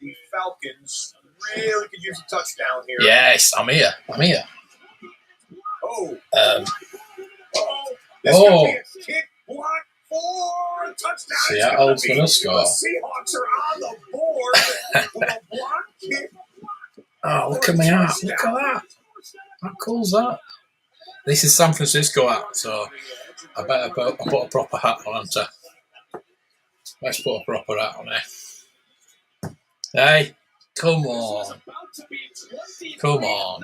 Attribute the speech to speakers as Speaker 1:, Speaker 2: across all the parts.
Speaker 1: The Falcons really could use a touchdown here.
Speaker 2: Yes, I'm here.
Speaker 1: Oh.
Speaker 2: This could be
Speaker 1: a kick block for a touchdown.
Speaker 2: Seattle's going to score.
Speaker 1: The Seahawks are on the board with a block kick.
Speaker 2: Oh, look at my hat. Look at that. How cool's that? This is San Francisco hat, so I better put a proper hat on, haven't I? Let's put a proper hat on here. Hey, come on. Come on.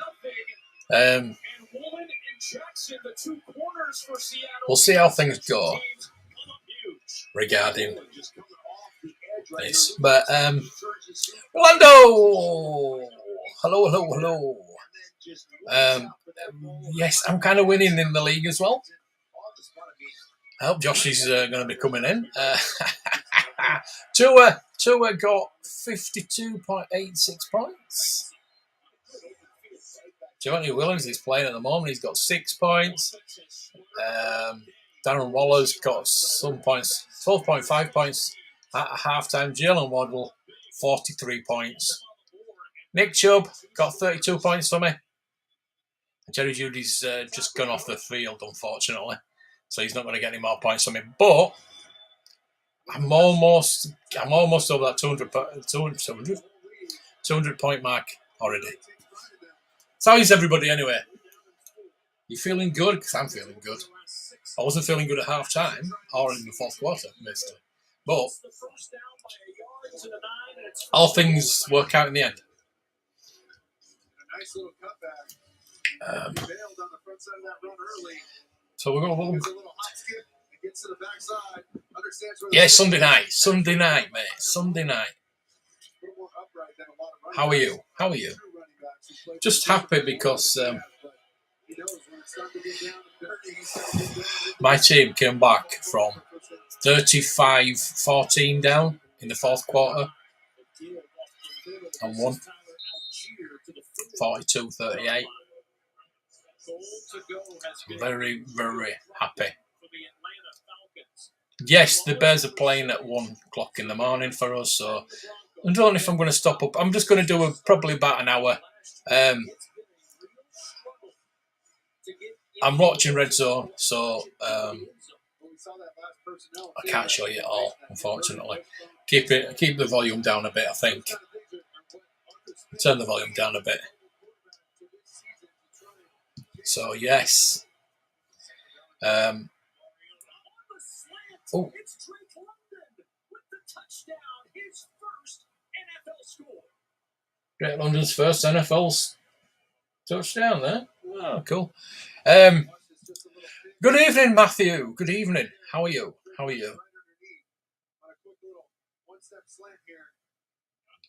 Speaker 2: We'll see how things go regarding this. But, Orlando! Hello. Yes, I'm kind of winning in the league as well. I hope Josh is going to be coming in. Tua got 52.86 points. Johnny Williams is playing at the moment. He's got 6 points. Darren Waller's got some points, 12.5 points at halftime. Jalen Waddle, 43 points. Nick Chubb got 32 points for me. Jerry Jeudy's just gone off the field, unfortunately. So he's not going to get any more points from me. But I'm almost over that 200 point mark already. So how is everybody anyway? You feeling good? Because I'm feeling good. I wasn't feeling good at half time or in the fourth quarter, basically. But all things work out in the end. So we're going to... Yeah, Sunday night, mate. Sunday night. How are you? Just happy because my team came back from 35-14 down in the fourth quarter and won 42-38. Very, very happy. Yes, the Bears are playing at 1 o'clock in the morning for us, so I don't know if I'm going to stop up. I'm just going to do probably about an hour. I'm watching Red Zone, so I can't show you it all, unfortunately. Keep the volume down a bit, I think. Turn the volume down a bit. So, yes. Drake London's first NFL touchdown there. Oh, cool. Good evening, Matthew. Good evening. How are you?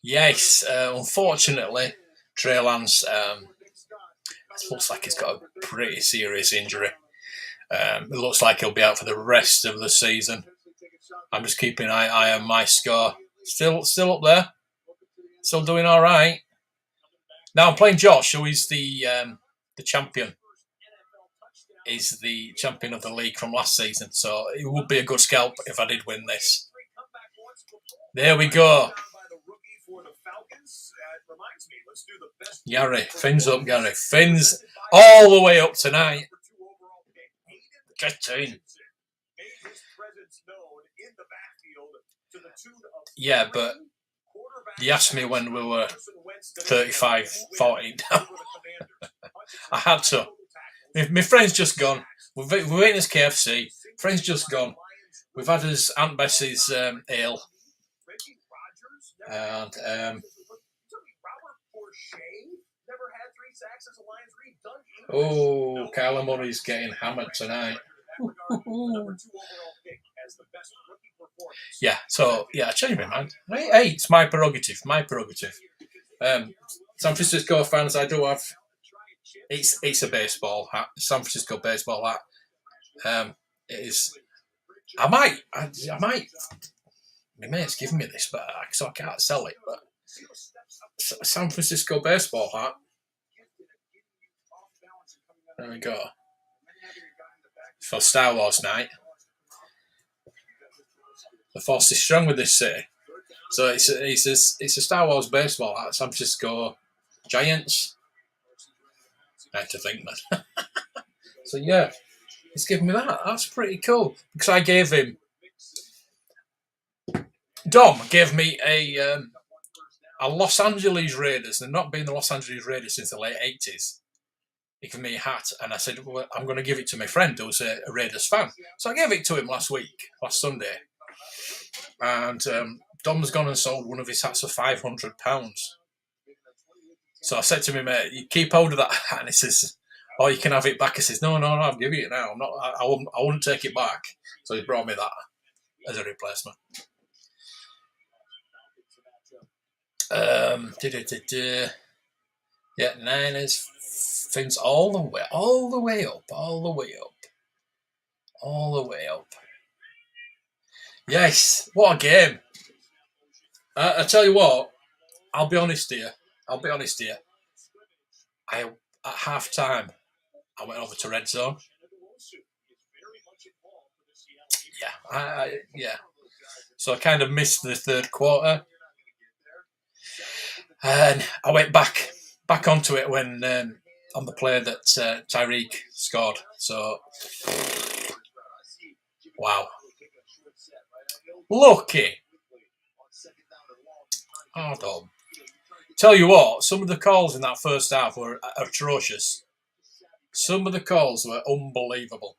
Speaker 2: Yes, unfortunately, Trey Lance looks like he's got a pretty serious injury. It looks like he'll be out for the rest of the season. I'm just keeping an eye on my score. Still up there. Still doing all right. Now I'm playing Josh, who is the champion. Is the champion of the league from last season. So it would be a good scalp if I did win this. There we go. Gary, fins up, Gary. Fins all the way up tonight. Get in. Yeah, but you asked me when we were 35-14 down. I had to. My friend's just gone. We're waiting his KFC. Friend's just gone. We've had his Aunt Bessie's ale. And Kyler Murray's getting hammered tonight. Yeah, so I changed my mind. Hey, it's my prerogative. San Francisco fans, I do have. It's a baseball hat, San Francisco baseball hat. It is. I might. My mate's giving me this, but so I can't sell it. But San Francisco baseball hat. There we go. For Star Wars night. The force is strong with this city. So it's a Star Wars baseball hat. San Francisco Giants. I had to think that. So yeah, he's given me that. That's pretty cool because I gave him. Dom gave me a Los Angeles Raiders, and not being the Los Angeles Raiders since the late 80s. He gave me a hat, and I said, well, I'm going to give it to my friend who's a Raiders fan. So I gave it to him last Sunday. And Dom's gone and sold one of his hats for £500. So I said to me, mate, you keep hold of that hat. And he says, oh, you can have it back. He says, no, I'm giving it now. I wouldn't take it back. So he brought me that as a replacement. Yeah, Niners, Fins all the way up. Yes, what a game! I tell you what, I'll be honest here. At half time, I went over to Red Zone. Yeah. So I kind of missed the third quarter, and I went back onto it when on the play that Tyreek scored. So, wow, lucky. Oh, Dom. Tell you what, some of the calls in that first half were atrocious. Some of the calls were unbelievable.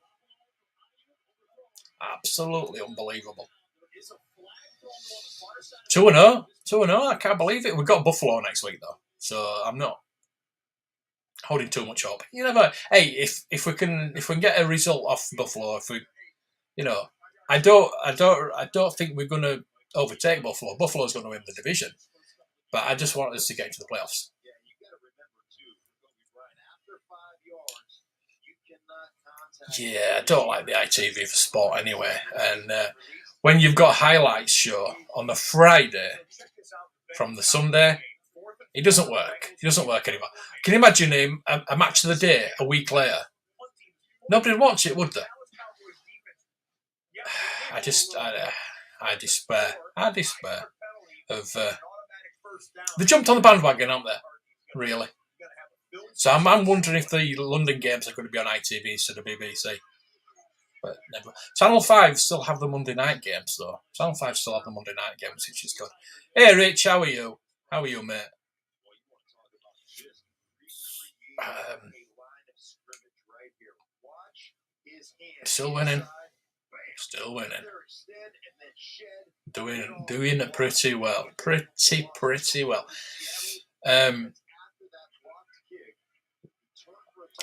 Speaker 2: Absolutely unbelievable. 2-0. I can't believe it. We've got Buffalo next week, though. So I'm not holding too much hope. You never. Hey, if we can get a result off Buffalo, I don't think we're going to overtake Buffalo. Buffalo's going to win the division, but I just want us to get into the playoffs. Yeah, I don't like the ITV for sport anyway. And when you've got highlights show on the Friday from the Sunday, it doesn't work. It doesn't work anymore. Can you imagine a match of the day a week later? Nobody'd watch it, would they? I despair. Of they jumped on the bandwagon, aren't they? Really? So I'm wondering if the London games are going to be on ITV instead of BBC. But never. Channel 5 still have the Monday night games, though. Channel 5 still have the Monday night games, which is good. Hey, Rich, how are you? Mate? Still winning. Doing it pretty well. Pretty well.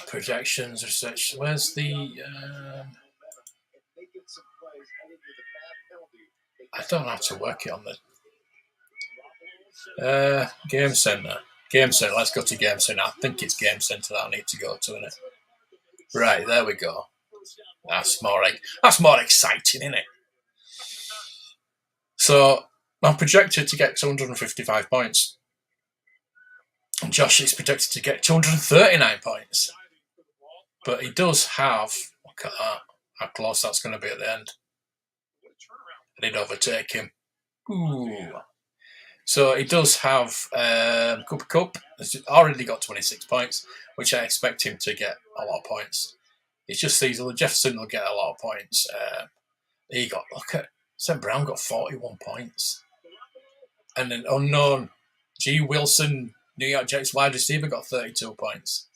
Speaker 2: Projections or such. Where's the? I don't know how to work it on the Game Center. Let's go to Game Center. I think it's Game Center that I need to go to, isn't it? Right, there we go. That's more exciting, isn't it? So I'm projected to get 255 points. And Josh is projected to get 239 points. But he does have, look at that, how close that's going to be at the end. I did overtake him. Ooh. So he does have Cooper Kupp. He's already got 26 points, which I expect him to get a lot of points. It's just seasonal. Jefferson will get a lot of points. St. Brown got 41 points. And an unknown G. Wilson, New York Jets wide receiver, got 32 points.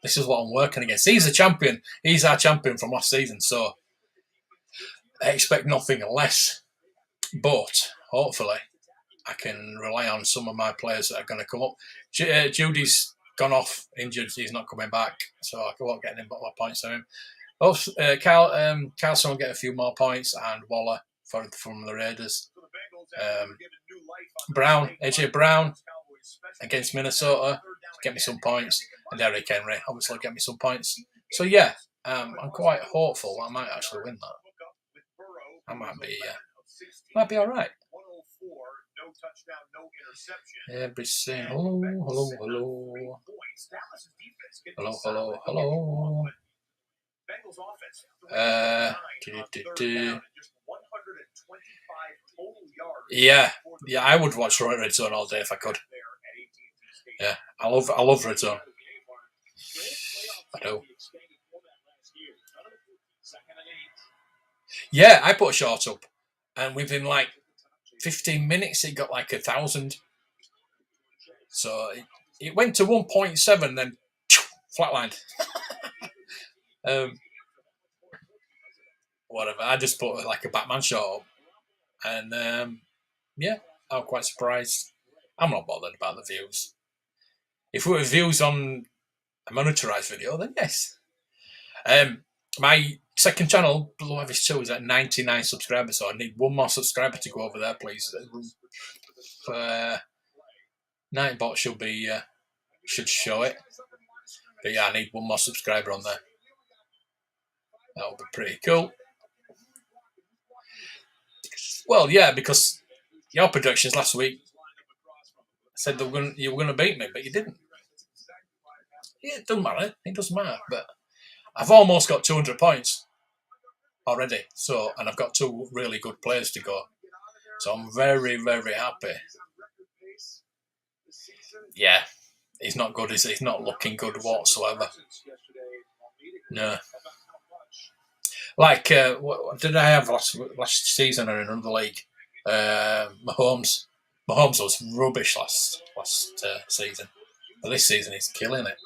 Speaker 2: This is what I'm working against. He's a champion. He's our champion from last season. So I expect nothing less. But hopefully I can rely on some of my players that are going to come up. Judy's gone off injured. He's not coming back. So I won't get any more points on him. Carlson will get a few more points, and Waller from the Raiders. AJ Brown against Minnesota, get me some points. And Derrick Henry, obviously, get me some points. So, yeah, I'm quite hopeful I might actually win that. I might be all right. Everything. Hello. Yeah, I would watch Red Zone all day if I could. Yeah, I love Red Zone. I do. Yeah, I put a short up, and within like 15 minutes, it got like 1,000. So it went to 1.7, then flatlined. Whatever. I just put like a Batman short up, and yeah, I'm quite surprised. I'm not bothered about the views. If we were views on a monetized video, then yes. My second channel, Blue Avis 2, is at 99 subscribers, so I need one more subscriber to go over there, please. Nightbot should show it. But yeah, I need one more subscriber on there. That would be pretty cool. Well, yeah, because your predictions last week said you were going to beat me, but you didn't. Yeah, it doesn't matter. It doesn't matter. But I've almost got 200 points already. And I've got 2 really good players to go. So I'm very, very happy. Yeah, he's not good, is he? He's not looking good whatsoever. No. Like, what did I have last season or in another league? Mahomes. Mahomes was rubbish last season. But this season, he's killing it.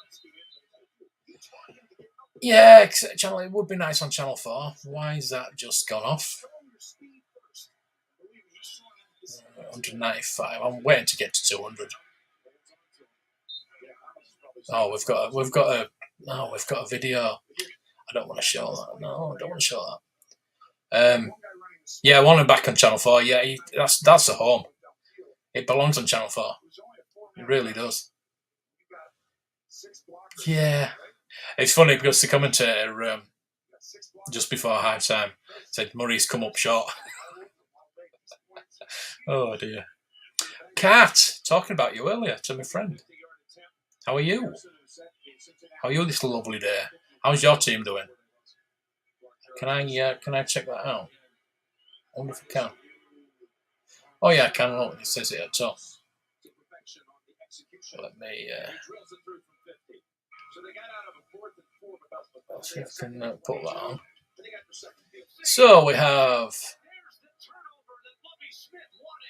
Speaker 2: Yeah, it would be nice on Channel 4. Why is that just gone off? 195. I'm waiting to get to 200. Oh, we've got a video. I don't want to show that. No, I don't want to show that. Yeah, I want him back on Channel 4. Yeah, that's a home. It belongs on Channel 4. It really does. Yeah. It's funny because the commentator just before half time said Murray's come up short. Oh dear. Kat, talking about you earlier to my friend. How are you? How are you this lovely day? How's your team doing? Can I check that out? I wonder if I can. Oh yeah, I can. Look, it says it at top. Let me. Let's see if I can put that on. So we have.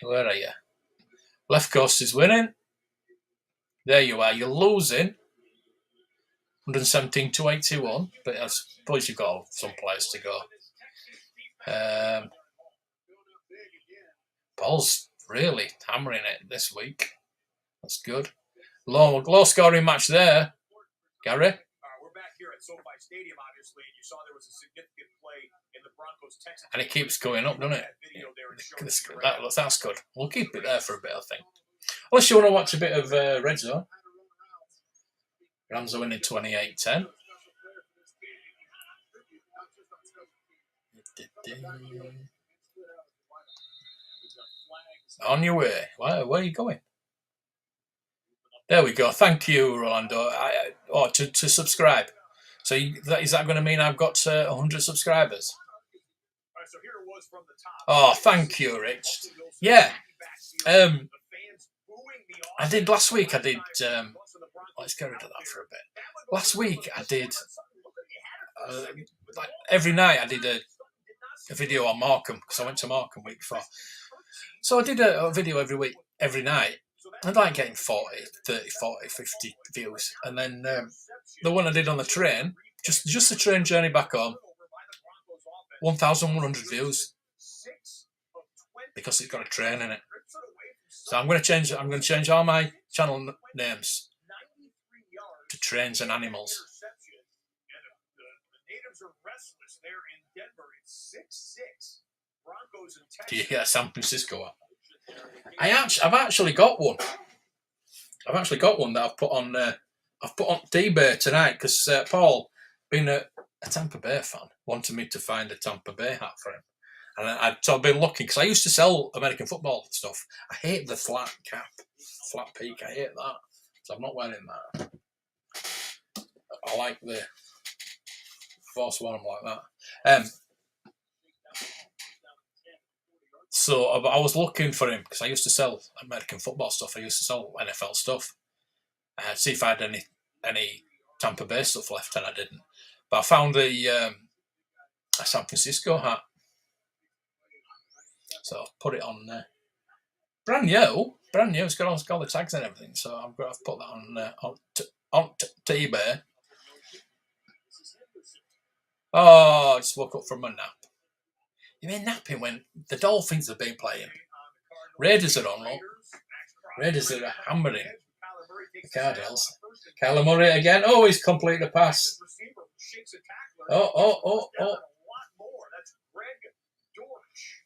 Speaker 2: Where are you? Left Coast is winning. There you are. You're losing. 117 to 81, but I suppose you've got some players to go. Paul's really hammering it this week. That's good. Low scoring match there, Gary.
Speaker 1: We're back here at SoFi Stadium, obviously, and you saw there was a significant play in the Broncos Texans.
Speaker 2: And it keeps going up, doesn't it? That's good. We'll keep it there for a bit, I think. Unless you want to watch a bit of Red Zone. Rams are winning 28-10. On your way. Where are you going? There we go. Thank you, Rolando. To subscribe. So is that going to mean I've got 100 subscribers? Oh, thank you, Rich. Yeah. I did last week. Let's get rid of that for a bit. Last week I did. Like every night I did a video on Markham because I went to Markham week before. So I did a video every night. I'd like getting 40, 30, 40, 50 views. And then the one I did on the train, just the train journey back home, 1,100 views. Because it's got a train in it. So I'm going to change all my channel names to Trains and Animals. Do you get a San Francisco one? I've actually got one. I've actually got one that I've put on eBay tonight because Paul, being a Tampa Bay fan, wanted me to find a Tampa Bay hat for him. And I've been looking because I used to sell American football stuff. I hate the flat cap, flat peak. I hate that. So I'm not wearing that. I like the Force One like that. So I was looking for him because I used to sell American football stuff. I used to sell NFL stuff. See if I had any Tampa Bay stuff left, and I didn't. But I found a San Francisco hat, so I've put it on there. Brand new. It's got all the tags and everything. So I've put that on eBay. Oh, I just woke up from a nap. You mean napping when the Dolphins have been playing? Raiders are on, look. Raiders are hammering the Cardinals. Kyler Murray again. Oh, he's completed a pass. Oh.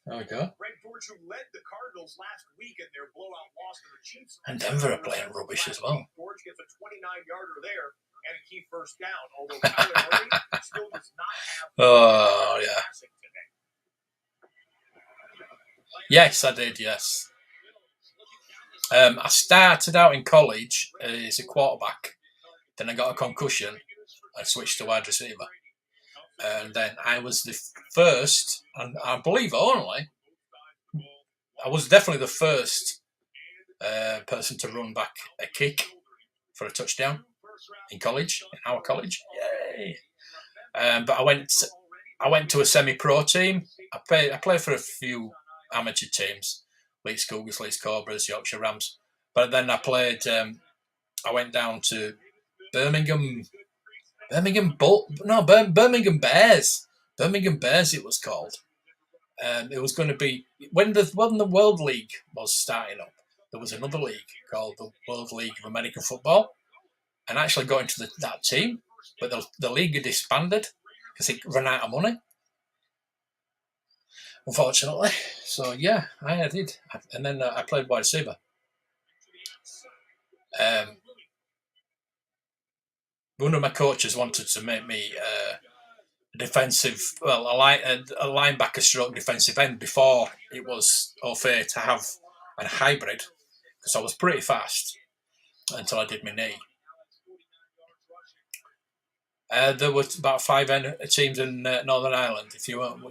Speaker 2: There we go. Who led the Cardinals last week in their blowout loss to the Chiefs. And Denver are playing rubbish as well. George gets a 29-yarder there and a key first down, although Kyler Murray still does not have passing today. Yes, I did, yes. I started out in college as a quarterback. Then I got a concussion. I switched to wide receiver. And then I was the first, and I believe only, I was definitely the first person to run back a kick for a touchdown in college, in our college. Yay! But I went to a semi-pro team. I played for a few amateur teams, Leeds Cougars, Leeds Cobras, Yorkshire Rams. But then I went down to Birmingham Bears. Birmingham Bears it was called. It was going to be when the World League was starting up. There was another league called the World League of American Football, and I actually got into that team, but the league had disbanded because it ran out of money, unfortunately. So yeah, I did, and then I played wide receiver. One of my coaches wanted to make me a linebacker stroke defensive end before it was au fait to have a hybrid, because I was pretty fast until I did my knee. There was about 5 teams in Northern Ireland. If you want,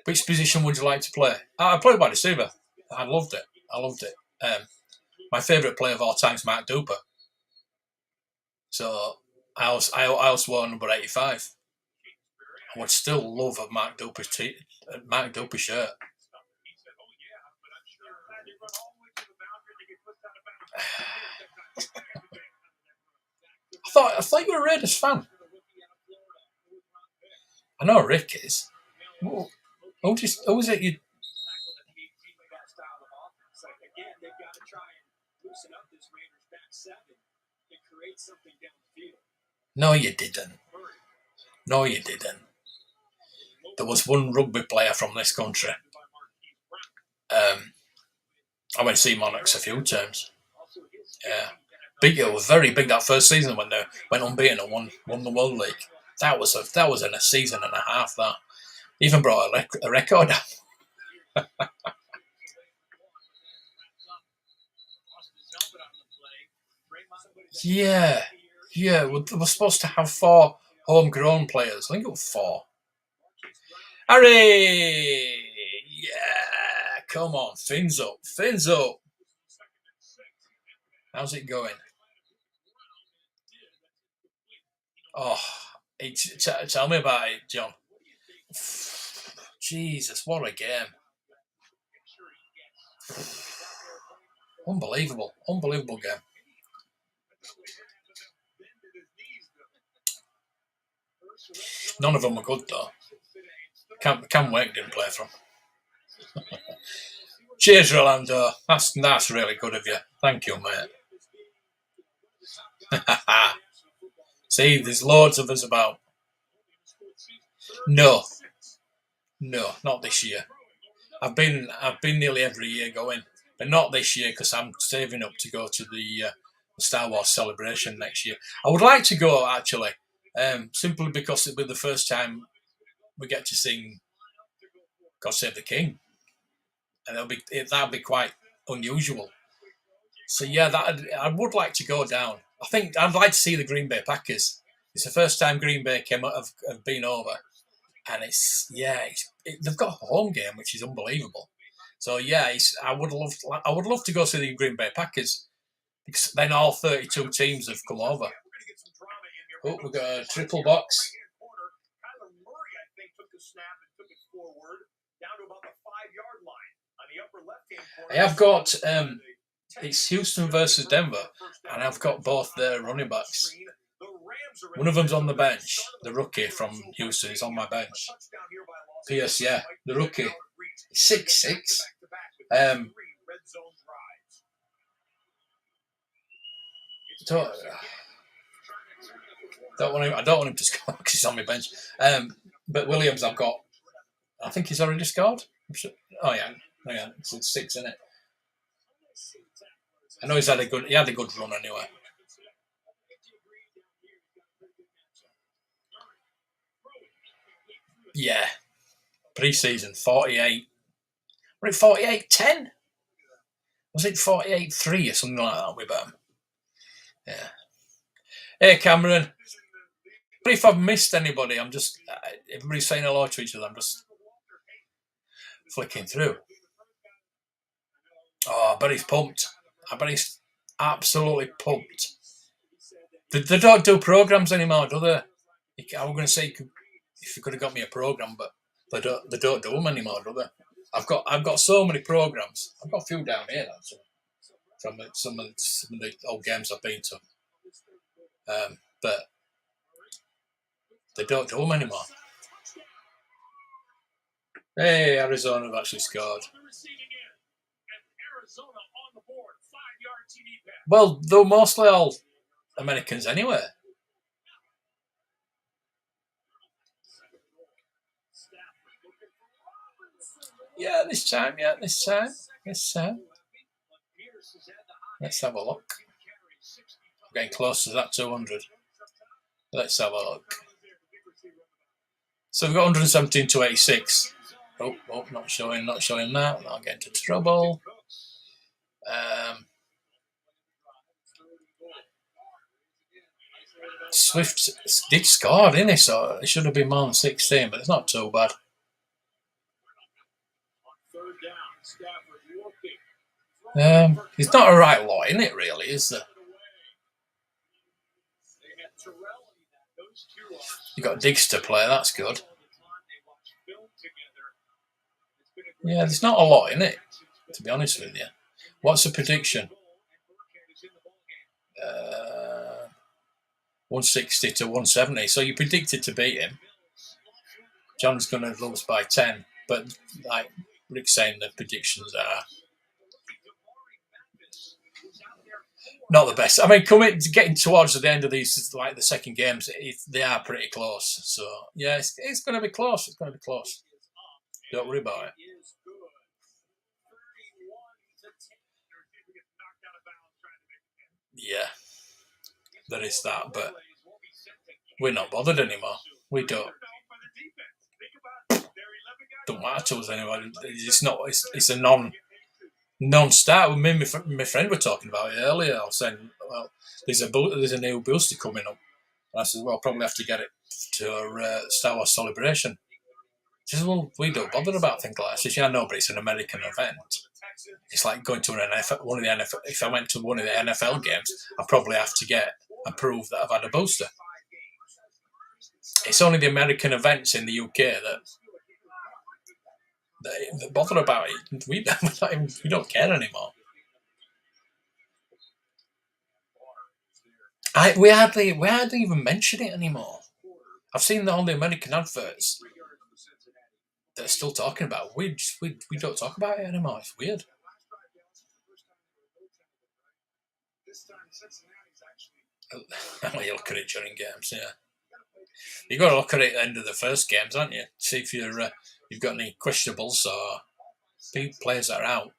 Speaker 2: which position would you like to play? I played wide receiver. I loved it. My favourite player of all time is Mark Duper. So I also wore number 85. I would still love a Mark Duper shirt. I thought you were a Raiders fan. I know Rick is. Who is it you? No, you didn't. There was one rugby player from this country. I went to see Monarchs a few times. Yeah. It was very big that first season when they went unbeaten and won the World League. That was in a season and a half. That even brought a record out. Yeah. We're supposed to have 4 homegrown players. I think it was 4. Harry! Yeah, come on, fins up. How's it going? Oh, tell me about it, John. Jesus, what a game. Unbelievable game. None of them were good, though. Cam Wake didn't play for them. Cheers, Rolando. That's really good of you. Thank you, mate. See, there's loads of us about. No, not this year. I've been nearly every year going, but not this year because I'm saving up to go to the Star Wars celebration next year. I would like to go actually, simply because it'll be the first time we get to sing "God Save the King," and that'll be quite unusual. So yeah, I would like to go down. I think I'd like to see the Green Bay Packers. It's the first time Green Bay have been over, and they've got a home game which is unbelievable. So yeah, I would love to go see the Green Bay Packers because then all 32 teams have come over. Oh, we've got a triple box. I have got it's Houston versus Denver, and I've got both their running backs. One of them's on the bench. The rookie from Houston is on my bench. Pierce, yeah, the rookie, 6'6". I don't want him to score because he's on my bench. But Williams, I think he's already scored. Oh yeah, it's 6, isn't it? I know he had a good run anyway. Yeah, pre-season 48. Was it 48-10? Was it 48-3 or something like that with them? Yeah. Hey Cameron. But if I've missed anybody, I'm just everybody's saying hello to each other. I'm just flicking through. Oh, I bet he's pumped. I bet he's absolutely pumped. They don't do programs anymore, do they? I was going to say if you could have got me a program, but they don't do them anymore, do they? I've got so many programs. I've got a few down here actually from some of the old games I've been to, but they don't do them anymore. Hey, Arizona have actually scored. Well, they're mostly all Americans anyway. Yeah, this time. Let's have a look. I'm getting close to that 200. Let's have a look. So we've got 117 to 86. Oh, not showing that. I'll get into trouble. Swift did score, didn't he? So it should have been more than 16, but it's not too bad. It's not a right lot in it, really, is there? You got Diggs to play. That's good. Yeah, there's not a lot in it, to be honest with you. What's the prediction? 160 to 170. So you predicted to beat him. John's going to lose by 10, but like Rick's saying, the predictions are not the best. I mean, getting towards the end of these, like the second games, they are pretty close. So yeah, it's going to be close. It's going to be close. Don't worry about it. Yeah, there is that, but we're not bothered anymore. We don't matter to us anyway. It's not. It's a non-starter. Me and my friend were talking about it earlier. I was saying, well, there's a new booster coming up, and I said, well, I'll probably have to get it to our Star Wars Celebration. She says, well, we don't bother about things like that. She says, yeah, no, but it's an American event. It's like going to one of the NFL. If I went to one of the NFL games, I'd probably have to get a proof that I've had a booster. It's only the American events in the UK that bother about it. We don't care anymore. We hardly even mention it anymore. I've seen all the American adverts that are still talking about. We don't talk about it anymore. It's weird. You look at it during games, yeah. You've got to look at it at the end of the first games, haven't you? See if you've got any questionables or players that are out.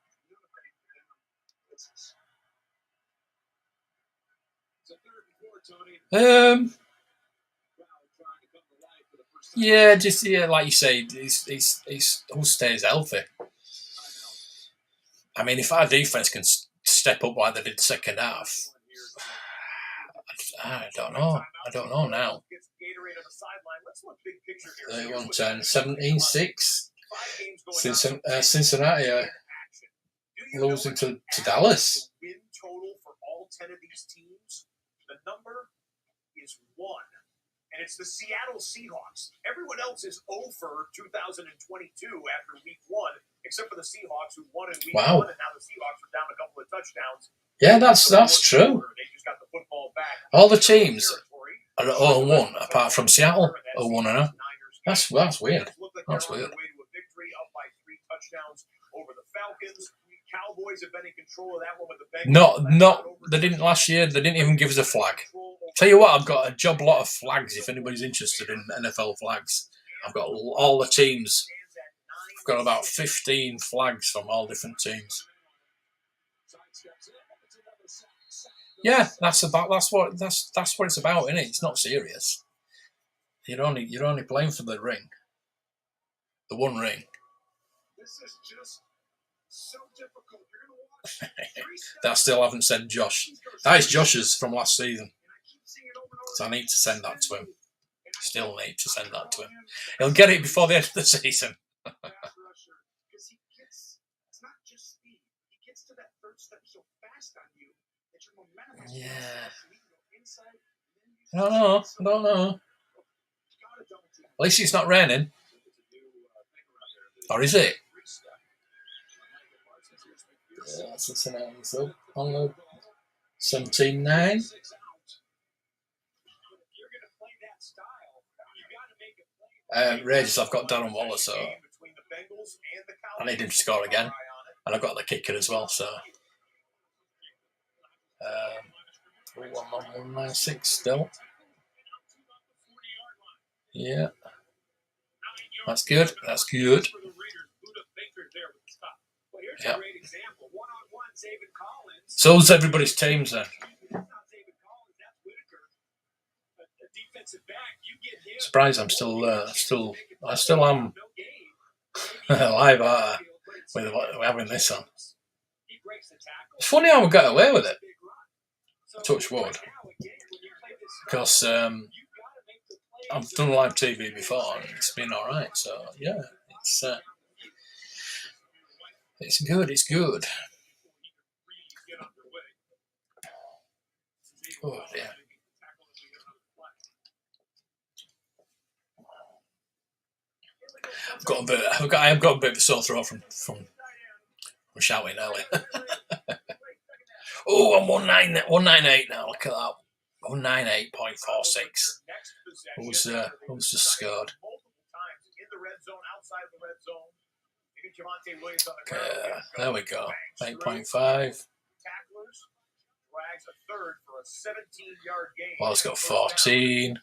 Speaker 2: Yeah, like you say, it's who stays healthy. I mean, if our defense can step up like they did the second half, I don't know. I don't know now. 31-10, 17-6. Cincinnati losing to Dallas.
Speaker 1: Win total for all 10 of these teams. The number is 1. And it's the Seattle Seahawks. Everyone else is 0 for 2022 after week 1, except for the Seahawks who won in week 1, and now the Seahawks are down a couple of touchdowns.
Speaker 2: Yeah, that's true.
Speaker 1: They just got the football back.
Speaker 2: All the teams are 0-1, apart from Seattle, 0-1. That's weird. That's weird.
Speaker 1: Cowboys have been in control of that one with the
Speaker 2: Bengals. They didn't last year. They didn't even give us a flag. Tell you what, I've got a job lot of flags if anybody's interested in NFL flags. I've got all the teams. I've got about 15 flags from all different teams. Yeah, that's what it's about, isn't it? It's not serious. You're only playing for the ring. The one ring. This is just so difficult. You're gonna watch. That I still haven't sent Josh. That is Josh's from last season. So I need to send that to him. Still need to send that to him. He'll get it before the end of the season. Yeah. I don't know. At least it's not raining. Or is it? Yeah, Cincinnati. So, on the 17-9. Rages, I've got Darren Waller, so I need him to score again. And I've got the kicker as well, so. 196 still. Yeah. That's good. That's good. Yeah. So's everybody's teams then. Surprised I'm still am live with having this on. It's funny how we got away with it. Touch wood. Because I've done live TV before and it's been alright, so yeah, it's good, it's good. Oh yeah. I have got a bit of a sore throat from shouting earlier. Oh, I'm 198 now. Look at that. 198.46. Who's just scored? There we go. 8.5. Well, it's got 14.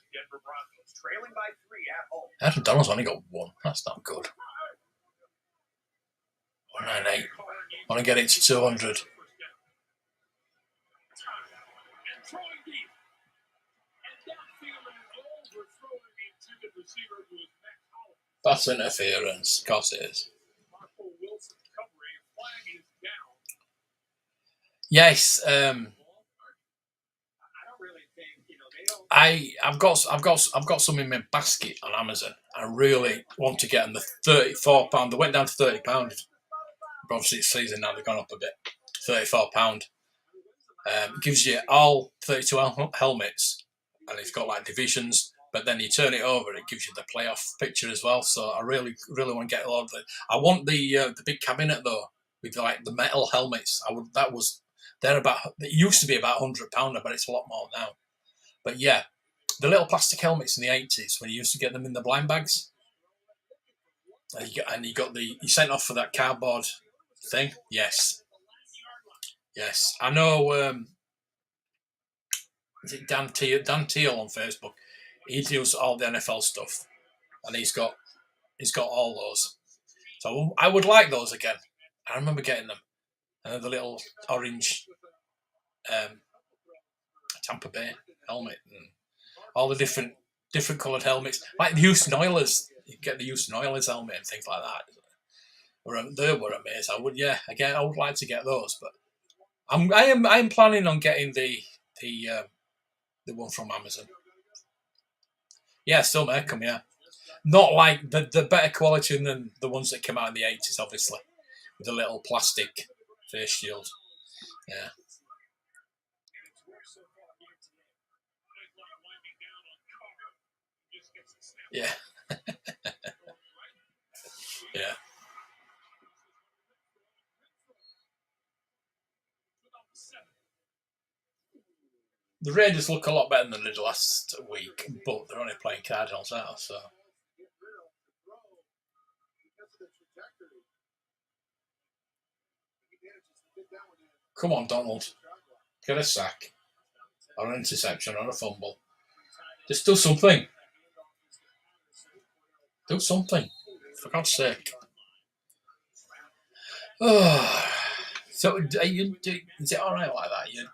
Speaker 2: Adam Donald's only got 1. That's not good. 198. Want to get it to 200. That's interference. Of course it is. Yes. I've got some in my basket on Amazon. I really want to get them. The £34. They went down to £30. Obviously it's season now, they've gone up a bit. £34. It gives you all 32 helmets, and it's got like divisions. But then you turn it over, it gives you the playoff picture as well. So I really want to get a lot of it. I want the big cabinet though, with like the metal helmets. It used to be about £100, but it's a lot more now. But yeah, the little plastic helmets in the 80s when you used to get them in the blind bags, and you sent off for that cardboard thing. Yes. I know. Is it Dan Teal on Facebook? He deals all the NFL stuff, and he's got all those. So I would like those again. I remember getting them, and the little orange Tampa Bay helmet, and all the different coloured helmets, like the Houston Oilers. You get the Houston Oilers helmet and things like that. They were amazing. I would like to get those, but I am planning on getting the The one from Amazon. Yeah, still make them, yeah. Not like the better quality than the ones that came out in the 80s, obviously, with the little plastic face shield. Yeah. Yeah. Yeah. The Raiders look a lot better than they did last week, but they're only playing Cardinals now, so. Come on, Donald. Get a sack. Or an interception or a fumble. Just do something. Do something. For God's sake. Oh. So, is it alright like that? You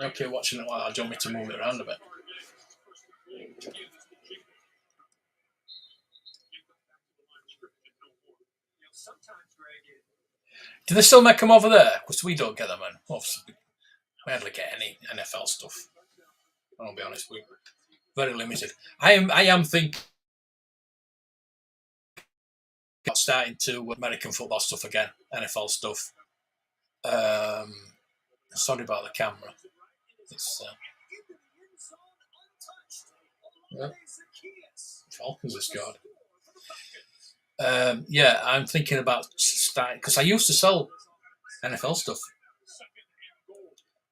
Speaker 2: okay watching it like that? Do you want me to move it around a bit? Do they still make them over there? Because we don't get them, man. Obviously, we hardly get any NFL stuff. I'll be honest, we're very limited. I am thinking about starting to American football stuff again, NFL stuff. Sorry about the camera. It's yeah. Falcons have scored. Yeah, I'm thinking about starting because I used to sell NFL stuff.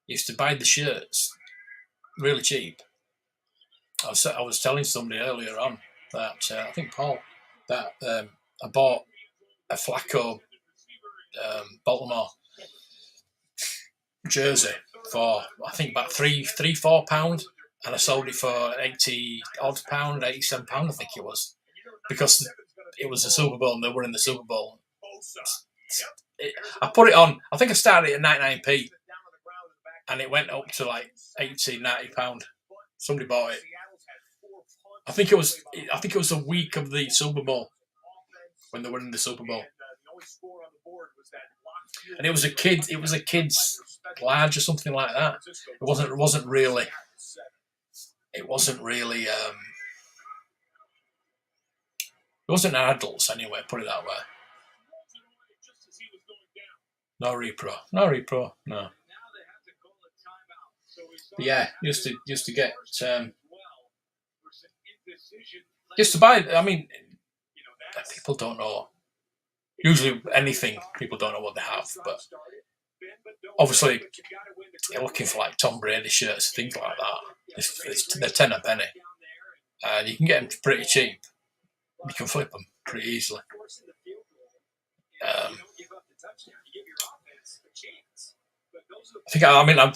Speaker 2: Used to buy the shirts really cheap. I was telling somebody earlier on that I think Paul that I bought a Flacco Baltimore jersey for I think about £4, and I sold it for £80 odd, £87 I think it was, because it was the Super Bowl and they were in the Super Bowl. I put it on. I think I started at 99p, and it went up to like £80-90. Somebody bought it. I think it was a week of the Super Bowl when they were in the Super Bowl, and it was a kid's large or something like that. It wasn't really. It wasn't adults anyway. Put it that way. No repro. No. But yeah, used to get used to buy. I mean, people don't know. Usually, anything people don't know what they have, but obviously, you're looking for like Tom Brady shirts, things like that. They're £10 a penny, and you can get them pretty cheap. You can flip them pretty easily.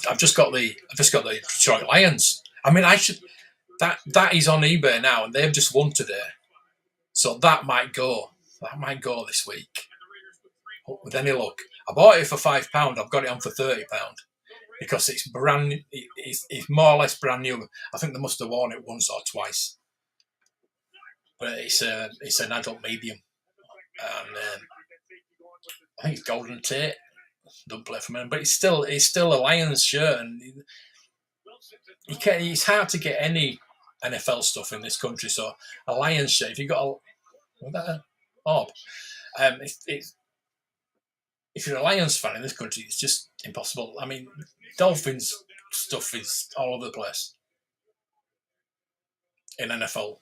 Speaker 2: I've just got the Detroit Lions. I mean, I should that is on eBay now, and they've just won today, so that might go. That might go this week with any luck. I bought it for £5. I've got it on for £30 because it's brand. It's more or less brand new. I think they must have worn it once or twice, but it's an adult medium, and I think it's Golden Tate. Don't play for me, but it's still a Lions shirt, and it's hard to get any NFL stuff in this country. So a Lions shirt, if you got if you're a Lions fan in this country, it's just impossible. I mean, Dolphins stuff is all over the place in NFL.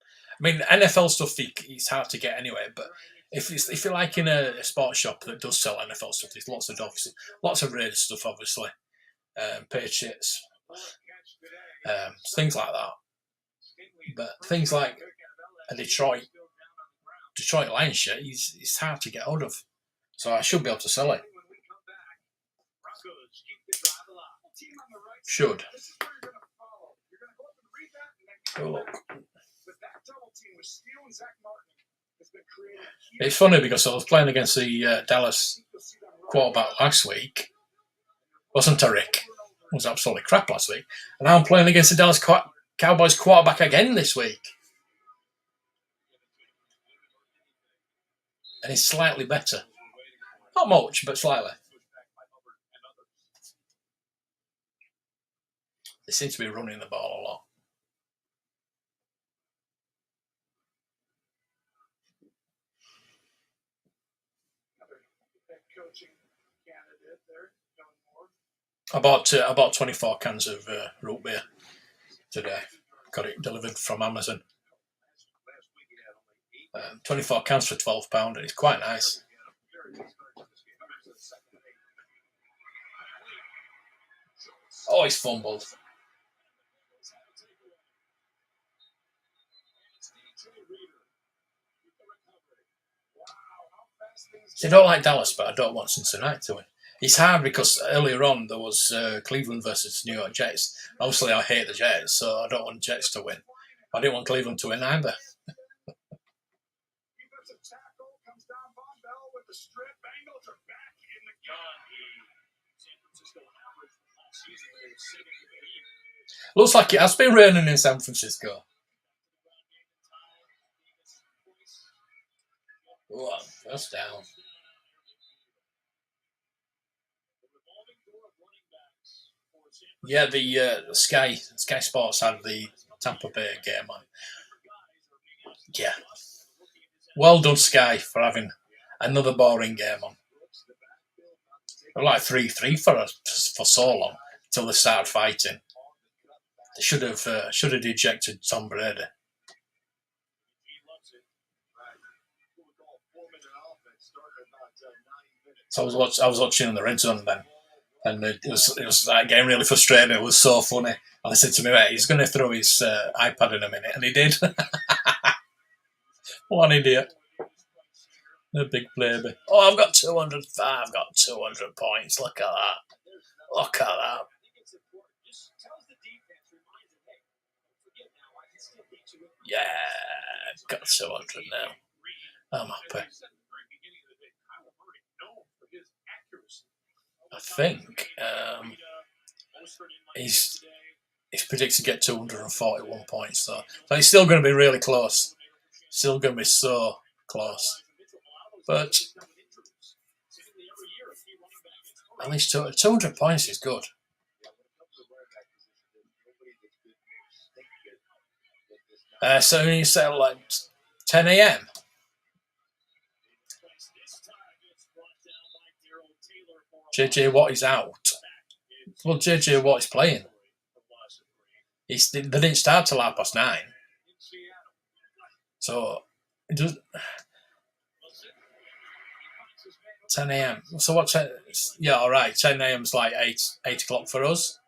Speaker 2: I mean, NFL stuff it's hard to get anyway, but if you're like in a sports shop that does sell NFL stuff, there's lots of Dolphins, lots of Raiders stuff, obviously, Patriots, things like that. But things like a Detroit Lions shirt, it's hard to get hold of, so I should be able to sell it. Should. Oh, look. It's funny because I was playing against the Dallas quarterback last week. Wasn't Rick? It was absolutely crap last week. And now I'm playing against the Dallas Cowboys quarterback again this week. And he's slightly better. Not much, but slightly. They seem to be running the ball a lot. I bought 24 cans of root beer today. Got it delivered from Amazon. 24 cans for £12. It's quite nice. Oh, he's fumbled. See, I don't like Dallas, but I don't want Cincinnati to win. It's hard because earlier on there was Cleveland versus New York Jets. Obviously, I hate the Jets, so I don't want Jets to win. I didn't want Cleveland to win either. Looks like it has been raining in San Francisco. Oh, first down. Yeah, the Sky Sports had the Tampa Bay game on. Yeah. Well done, Sky, for having another boring game on. They were like 3-3 for so long until they started fighting. They should have ejected Tom Brady. So I was watching in the red zone then, and it was like getting really frustrated. It was so funny. And I said to me, mate, he's going to throw his iPad in a minute, and he did. What an idiot! A big baby. Oh, I've got 200. I've got 200 points. Look at that. Look at that. Yeah, got 200 now. I'm happy. I think he's predicted to get 241 points, though. So he's still going to be really close. Still going to be so close. But at least 200 points is good. So you say like 10 a.m. JJ Watt is out. Well, JJ Watt is playing. They didn't start till 9:30. So it does 10 a.m. So what's yeah, all right. 10 a.m. is like 8 o'clock for us.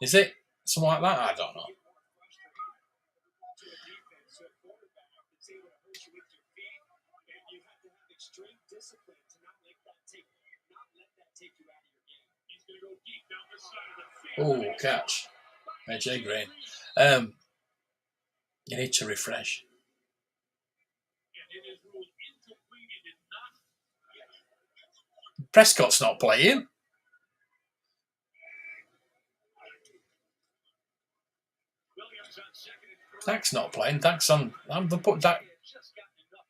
Speaker 2: Is it something like that? I don't know. Oh, catch. AJ Green. You need to refresh. Prescott's not playing. Dak's not playing. Dak's on. They put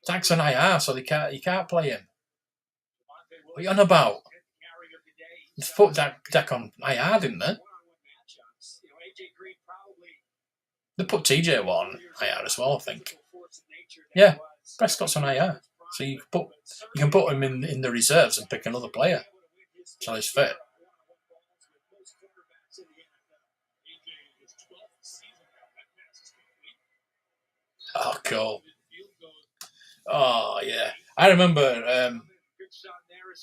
Speaker 2: Dak's on IR, so you can't play him. What are you on about? They put Dak on IR, didn't they? They put TJ Watt on IR as well, I think. Yeah, Prescott's on IR, so you can put him in the reserves and pick another player until he's fit. Oh, cool. Oh, yeah. I remember.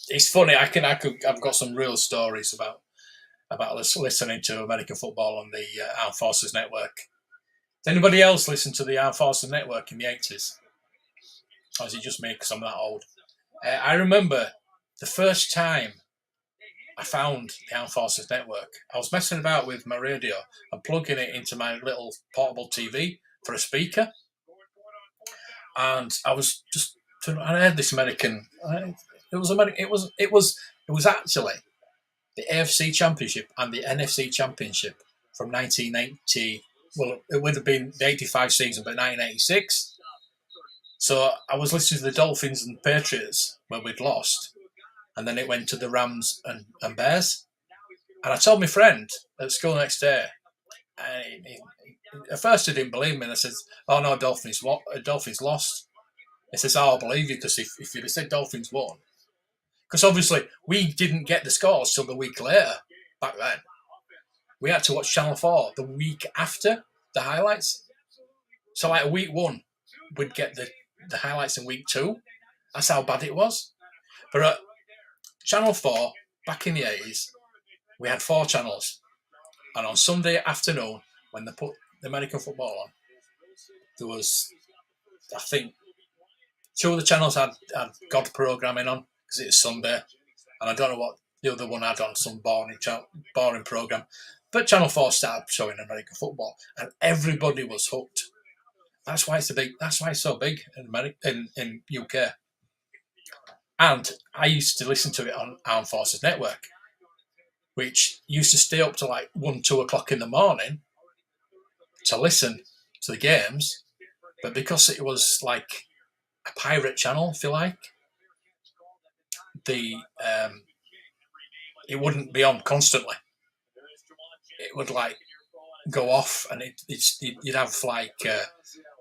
Speaker 2: It's funny. I've got some real stories about listening to American football on the Armed Forces Network. Does anybody else listen to the Armed Forces Network in the 80s? Or is it just me because I'm that old? I remember the first time I found the Armed Forces Network, I was messing about with my radio and plugging it into my little portable TV for a speaker. And I was just, I had this American, it was actually the AFC Championship and the NFC Championship from 1980. Well, it would have been the 85 season, but 1986. So I was listening to the Dolphins and Patriots where we'd lost. And then it went to the Rams and Bears. And I told my friend at school the next day, And at first he didn't believe me. And I said, "Oh no, Dolphins lost." He says, "Oh, I'll believe you because if you'd have said Dolphins won, because obviously we didn't get the scores till the week later. Back then, we had to watch Channel 4 the week after the highlights. So like week 1, we'd get the highlights in week 2. That's how bad it was. But at Channel 4 back in the 80s, we had 4 channels, and on Sunday afternoon when they put the American football on, there was, I think, 2 of the channels had God programming on because it was Sunday, and I don't know what the other one had on, some boring program. But Channel 4 started showing American football, and everybody was hooked. That's why it's so big in UK. And I used to listen to it on Armed Forces Network, which used to stay up to like 1, 2 o'clock in the morning to listen to the games. But because it was like a pirate channel, if you like, it wouldn't be on constantly. It would like go off, and you'd have like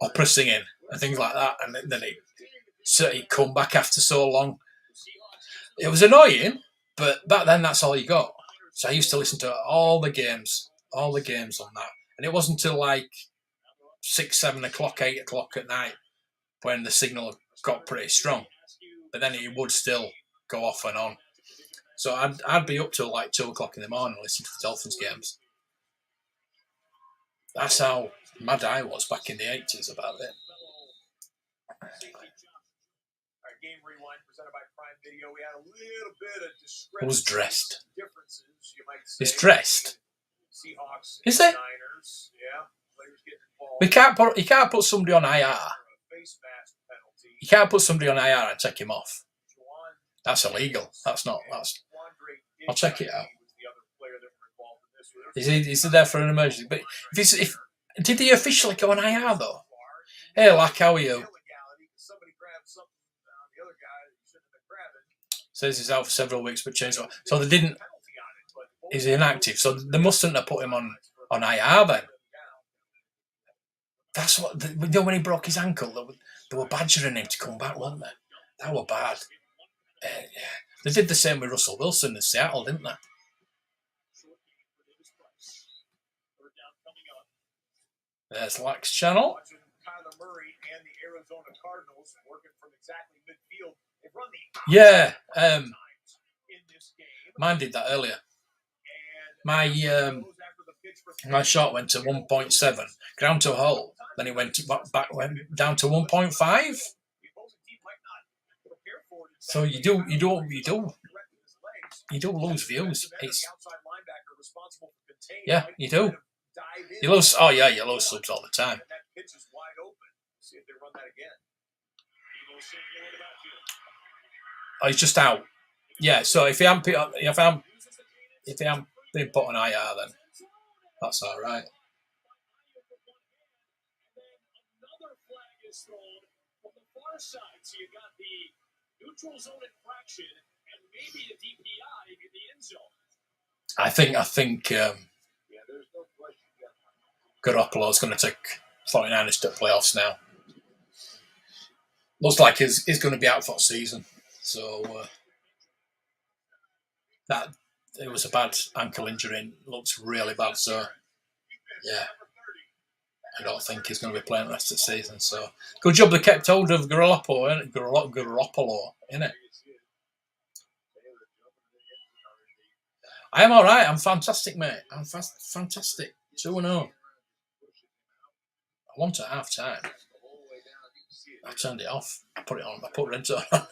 Speaker 2: opera singing and things like that, and then it'd come back after so long. It was annoying, but back then that's all you got. So I used to listen to all the games on that, and it wasn't until like 6, 7 o'clock, 8 o'clock at night when the signal got pretty strong. But then it would still go off and on. So I'd be up till like 2 o'clock in the morning listening to the Dolphins games. That's how mad I was back in the 80s about it.
Speaker 1: Game Rewind presented by Prime Video. We had a little bit of discrepancy.
Speaker 2: Who's dressed?
Speaker 1: Differences, you might say.
Speaker 2: He's dressed.
Speaker 1: Seahawks.
Speaker 2: Is it?
Speaker 1: Niners. Yeah. Players getting involved.
Speaker 2: You can't put somebody on IR. You can't put somebody on IR and take him off. That's illegal. That's not. I'll check it out. Is he there for an emergency? But if did he officially go on IR though? Hey, Lack, how are you? Says he's out for several weeks, but changed. So they didn't. He's inactive, so they mustn't have put him on IR then. That's what. When he broke his ankle, they were badgering him to come back, weren't they? That were bad. Yeah. They did the same with Russell Wilson in Seattle, didn't they? There's Lack's channel. Yeah, mine did that earlier. My shot went to 1.7, ground to hole. Then it went down to 1.5. So you do lose views. Yeah, you do. You lose. Oh yeah, you lose subs all the time. Oh, he's just out. Yeah. So if he hadn't been put on IR, then that's all right. I think Garoppolo's going to take 49ers to playoffs now. Looks like he's going to be out for the season. So that it was a bad ankle injury and looks really bad. So yeah, I don't think he's going to be playing the rest of the season. So good job they kept hold of Garoppolo, innit? I am all right. I'm fantastic, mate. I'm fantastic. 2-0. I won at half time. I turned it off. I put it on. I put red zone on.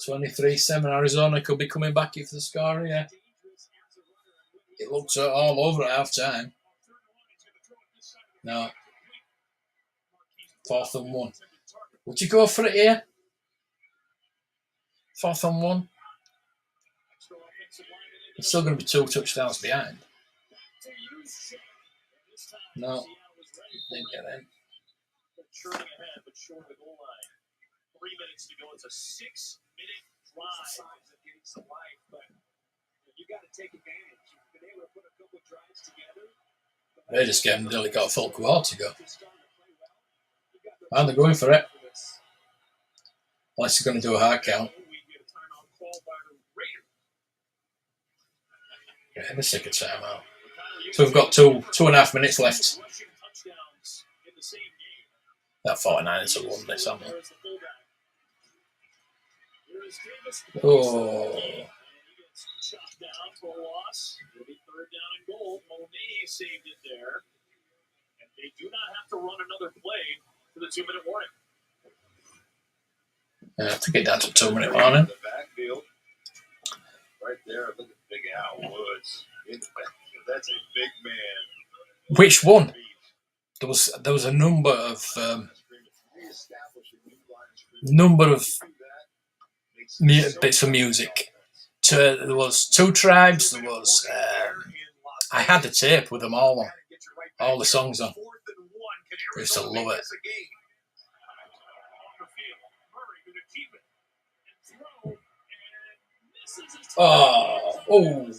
Speaker 2: 23-7. Arizona could be coming back if the score, yeah. It looked all over at half time. No. 4th and 1. Would you go for it here? 4th and 1. It's still going to be 2 touchdowns behind. No. Didn't get in.
Speaker 3: 3 minutes to go. It's a 6-minute drive.
Speaker 1: facts of life, but you got to take advantage. You've been able to put a couple of drives together.
Speaker 2: They just gave him nearly got a full quarter to go. And they're going for it. Unless they're going to do a hard count. Yeah, let's take a timeout. So we've got 2.5 minutes left. That 49ers have won this, haven't they? Oh.
Speaker 1: Chopped down for a loss. It'll be third down and goal. Monet saved it there. And they do not have to run another play for the 2-minute warning.
Speaker 2: To get down to 2-minute warning.
Speaker 3: The backfield. Right there, look at Big Al Woods. In the backfield. That's a big man.
Speaker 2: Which one? There was a number of bits of music. There was Two Tribes. There was I had the tape with them all on, all the songs on. I used to love it. Oh,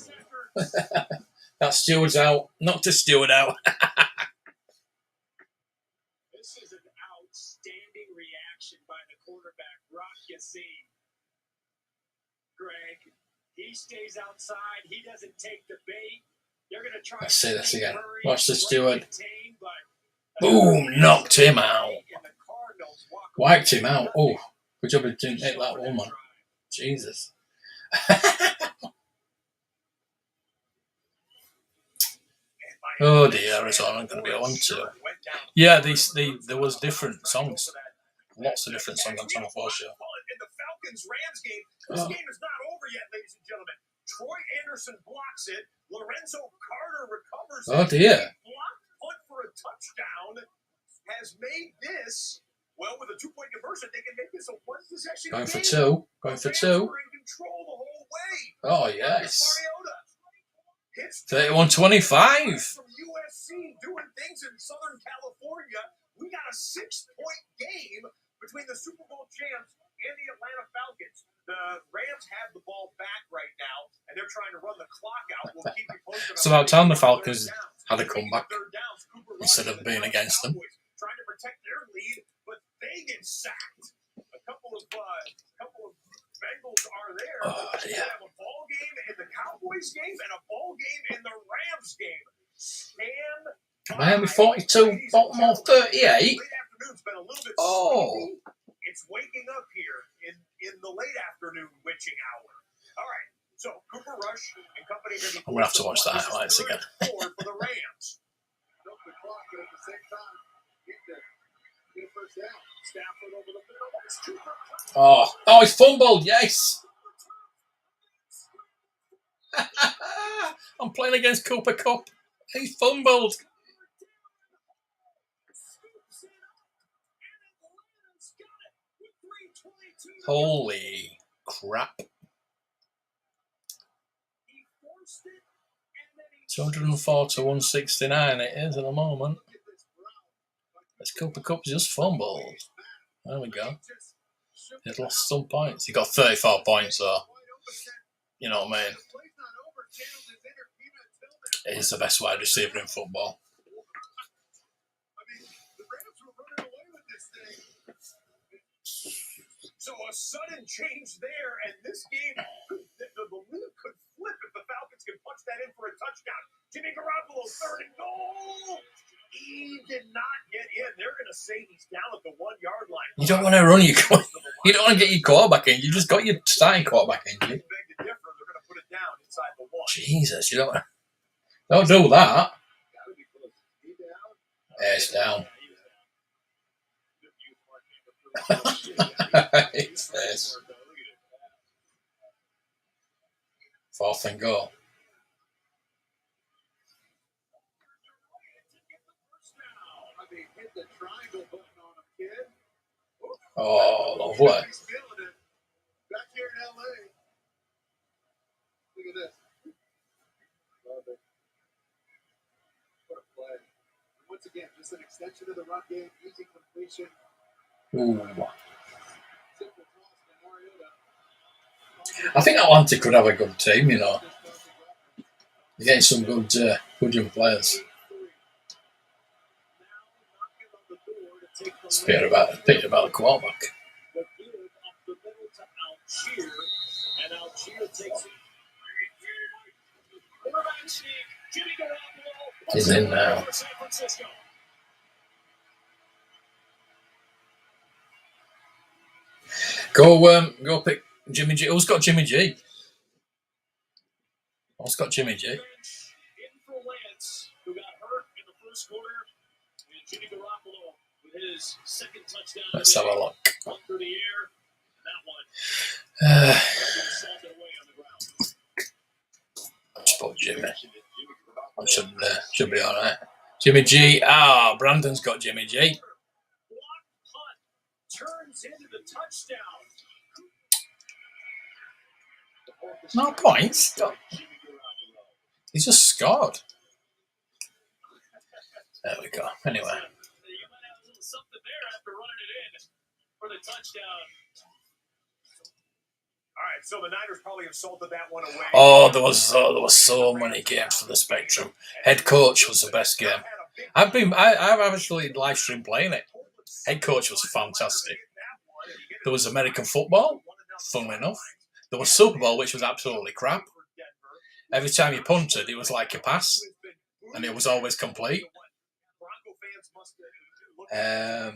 Speaker 2: that Steward's out. Knocked a Steward out.
Speaker 1: This is an outstanding reaction by the quarterback, Rock Yassin. Greg, he stays outside. He doesn't take the bait. They're going to try.
Speaker 2: Let's see this again. Watch the Steward. Boom! Knocked him out. Wiped him out. Oh, good job he didn't hit that one, man. Jesus. Oh dear, Arizona going to be on to. Yeah, there was different songs. Lots of different songs on Channel 4 show.
Speaker 1: In the Falcons-Rams game, this game is not over yet, ladies and gentlemen. Troy Anderson blocks it. Lorenzo Carter recovers it.
Speaker 2: Oh dear.
Speaker 1: Blocked punt for a touchdown has made this, well, with a 2-point conversion, they can make this a one-possession game.
Speaker 2: Going for two. Going for two.
Speaker 1: We're in control the whole way.
Speaker 2: Oh, yes. 31-25.
Speaker 1: From USC doing things in Southern California. We got a 6-point game between the Super Bowl champs and the Atlanta Falcons. The Rams have the ball back right now, and they're trying to run the clock out. We'll keep you posted.
Speaker 2: It's about time the Falcons had a comeback instead of being against them.
Speaker 1: Trying to protect their lead, but they get sacked. A couple of Bengals are there.
Speaker 2: Oh,
Speaker 1: they have a ball game in the Cowboys game and a ball game in the Rams game.
Speaker 2: Miami 42, Baltimore 38. Oh.
Speaker 1: It's waking up here in the late afternoon witching hour. All right, so Cooper Rush and company.
Speaker 2: I'm going to have to watch the highlights again.
Speaker 1: For the Rams.
Speaker 2: Oh, he's fumbled, yes. I'm playing against Cooper Kupp. He's fumbled. Holy crap. 204 to 169 it is at the moment. This Cooper Kupp's just fumbled. There we go. He's lost some points. He got 34 points, so you know what I mean. He's the best wide receiver in football.
Speaker 1: So a sudden change there, and this game, the balloon could flip if the Falcons can punch that in for a touchdown. Jimmy Garoppolo, 3rd and goal. He did not get in. They're going to say he's down at the 1-yard line.
Speaker 2: You don't want to run you don't want to get your quarterback in. You just got your starting quarterback in.
Speaker 1: They're going to put it down inside the 1.
Speaker 2: Jesus, you don't do that. Yeah, it's down. It's this. 4th and goal. Oh, lovely.
Speaker 3: Back here in LA. Look at this. Love it. What a play. Once again, just an extension of the run game, easy completion.
Speaker 2: Ooh. I think Atlanta could have a good team, you know. They're getting some good young players. It's a bit about the quarterback. He's in now. Go pick Jimmy G. Who's got Jimmy G? Who's got Jimmy G? Let's have a look. I just put Jimmy. I should be alright. Jimmy G. Brandon's got Jimmy G. No points. He's just scored. There we go. Anyway.
Speaker 1: Alright, so the Niners probably have salted that one away.
Speaker 2: Oh, there was so many games for the Spectrum. Head Coach was the best game. I've actually live streamed playing it. Head Coach was fantastic. There was American football, funnily enough. There was Super Bowl, which was absolutely crap. Every time you punted, it was like a pass, and it was always complete. I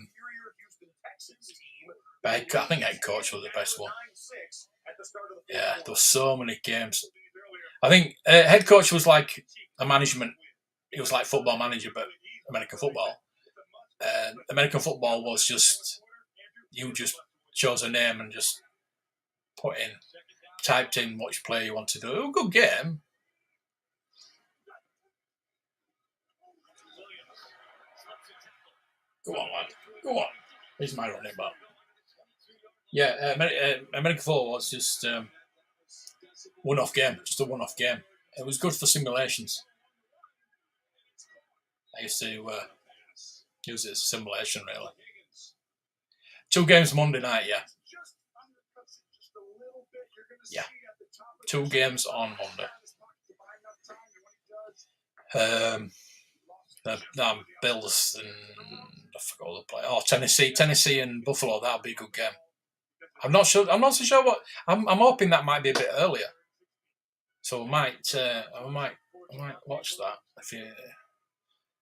Speaker 2: think Head Coach was the best one. Yeah, there were so many games. I think Head Coach was like a management. It was like Football Manager, but American football. American football was just, you just chose a name and just typed in which player you want to do. It was a good game. Go on, lad. Go on. Here's my running back. Yeah, American football was just one-off game. Just a one-off game. It was good for simulations. I used to use it as a simulation, really. 2 games Monday night, yeah. Yeah. 2 games on Monday. Bills and I forgot all the play. Oh, Tennessee and Buffalo. That'll be a good game. I'm not so sure what. I'm hoping that might be a bit earlier. So I might watch that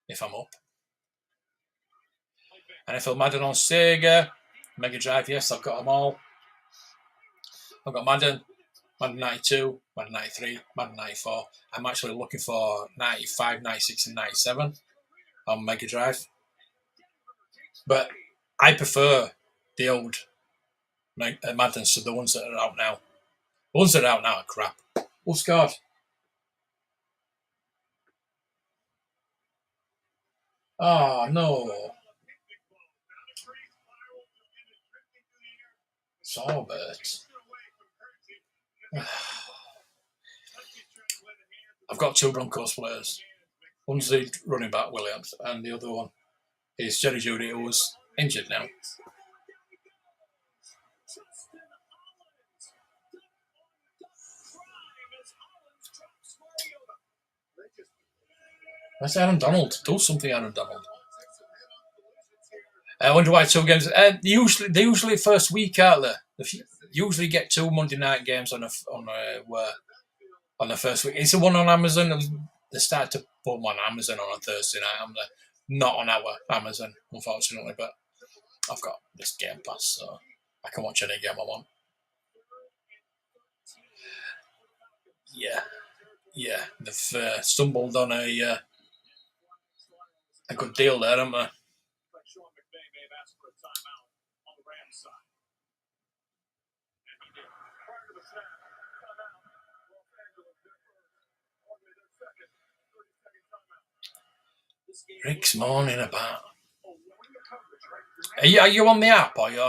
Speaker 2: if I'm up. NFL Madden on Sega, Mega Drive. Yes, I've got them all. I've got Madden 92, Madden 93, Madden 94. I'm actually looking for 95, 96, and 97 on Mega Drive. But I prefer the old Maddens to the ones that are out now. The ones that are out now are crap. Who scored? Oh, no. Sorbert. I've got 2 Broncos players. One's the running back, Williams, and the other one is Jerry Jeudy, who was injured now. Where's Aaron Donald? Do something, Aaron Donald. I wonder why 2 games. They usually first week, aren't they? They usually get 2 Monday night games on the first week. It's the one on Amazon. They started to put them on Amazon on a Thursday night. I'm not on our Amazon, unfortunately, but I've got this Game Pass, so I can watch any game I want. Yeah, they've stumbled on a good deal there, haven't they? Rick's moaning about. Are you on the app or are you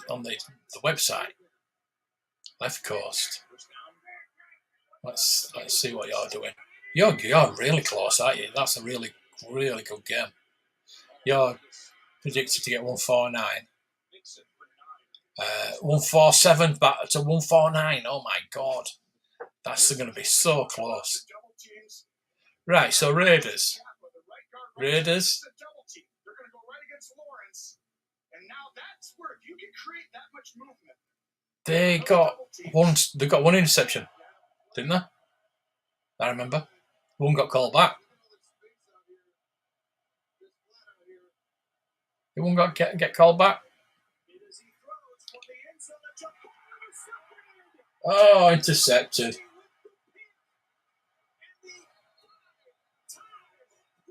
Speaker 2: on the website? Left Coast. Let's see what you're doing. You're really close, aren't you? That's a really, really good game. You're predicted to get 149. 147 back to 149. Oh my God. That's going to be so close. Right, so Raiders. Raiders. They got one interception, didn't they? I remember. One got called back. Did one got get called back? Oh, intercepted.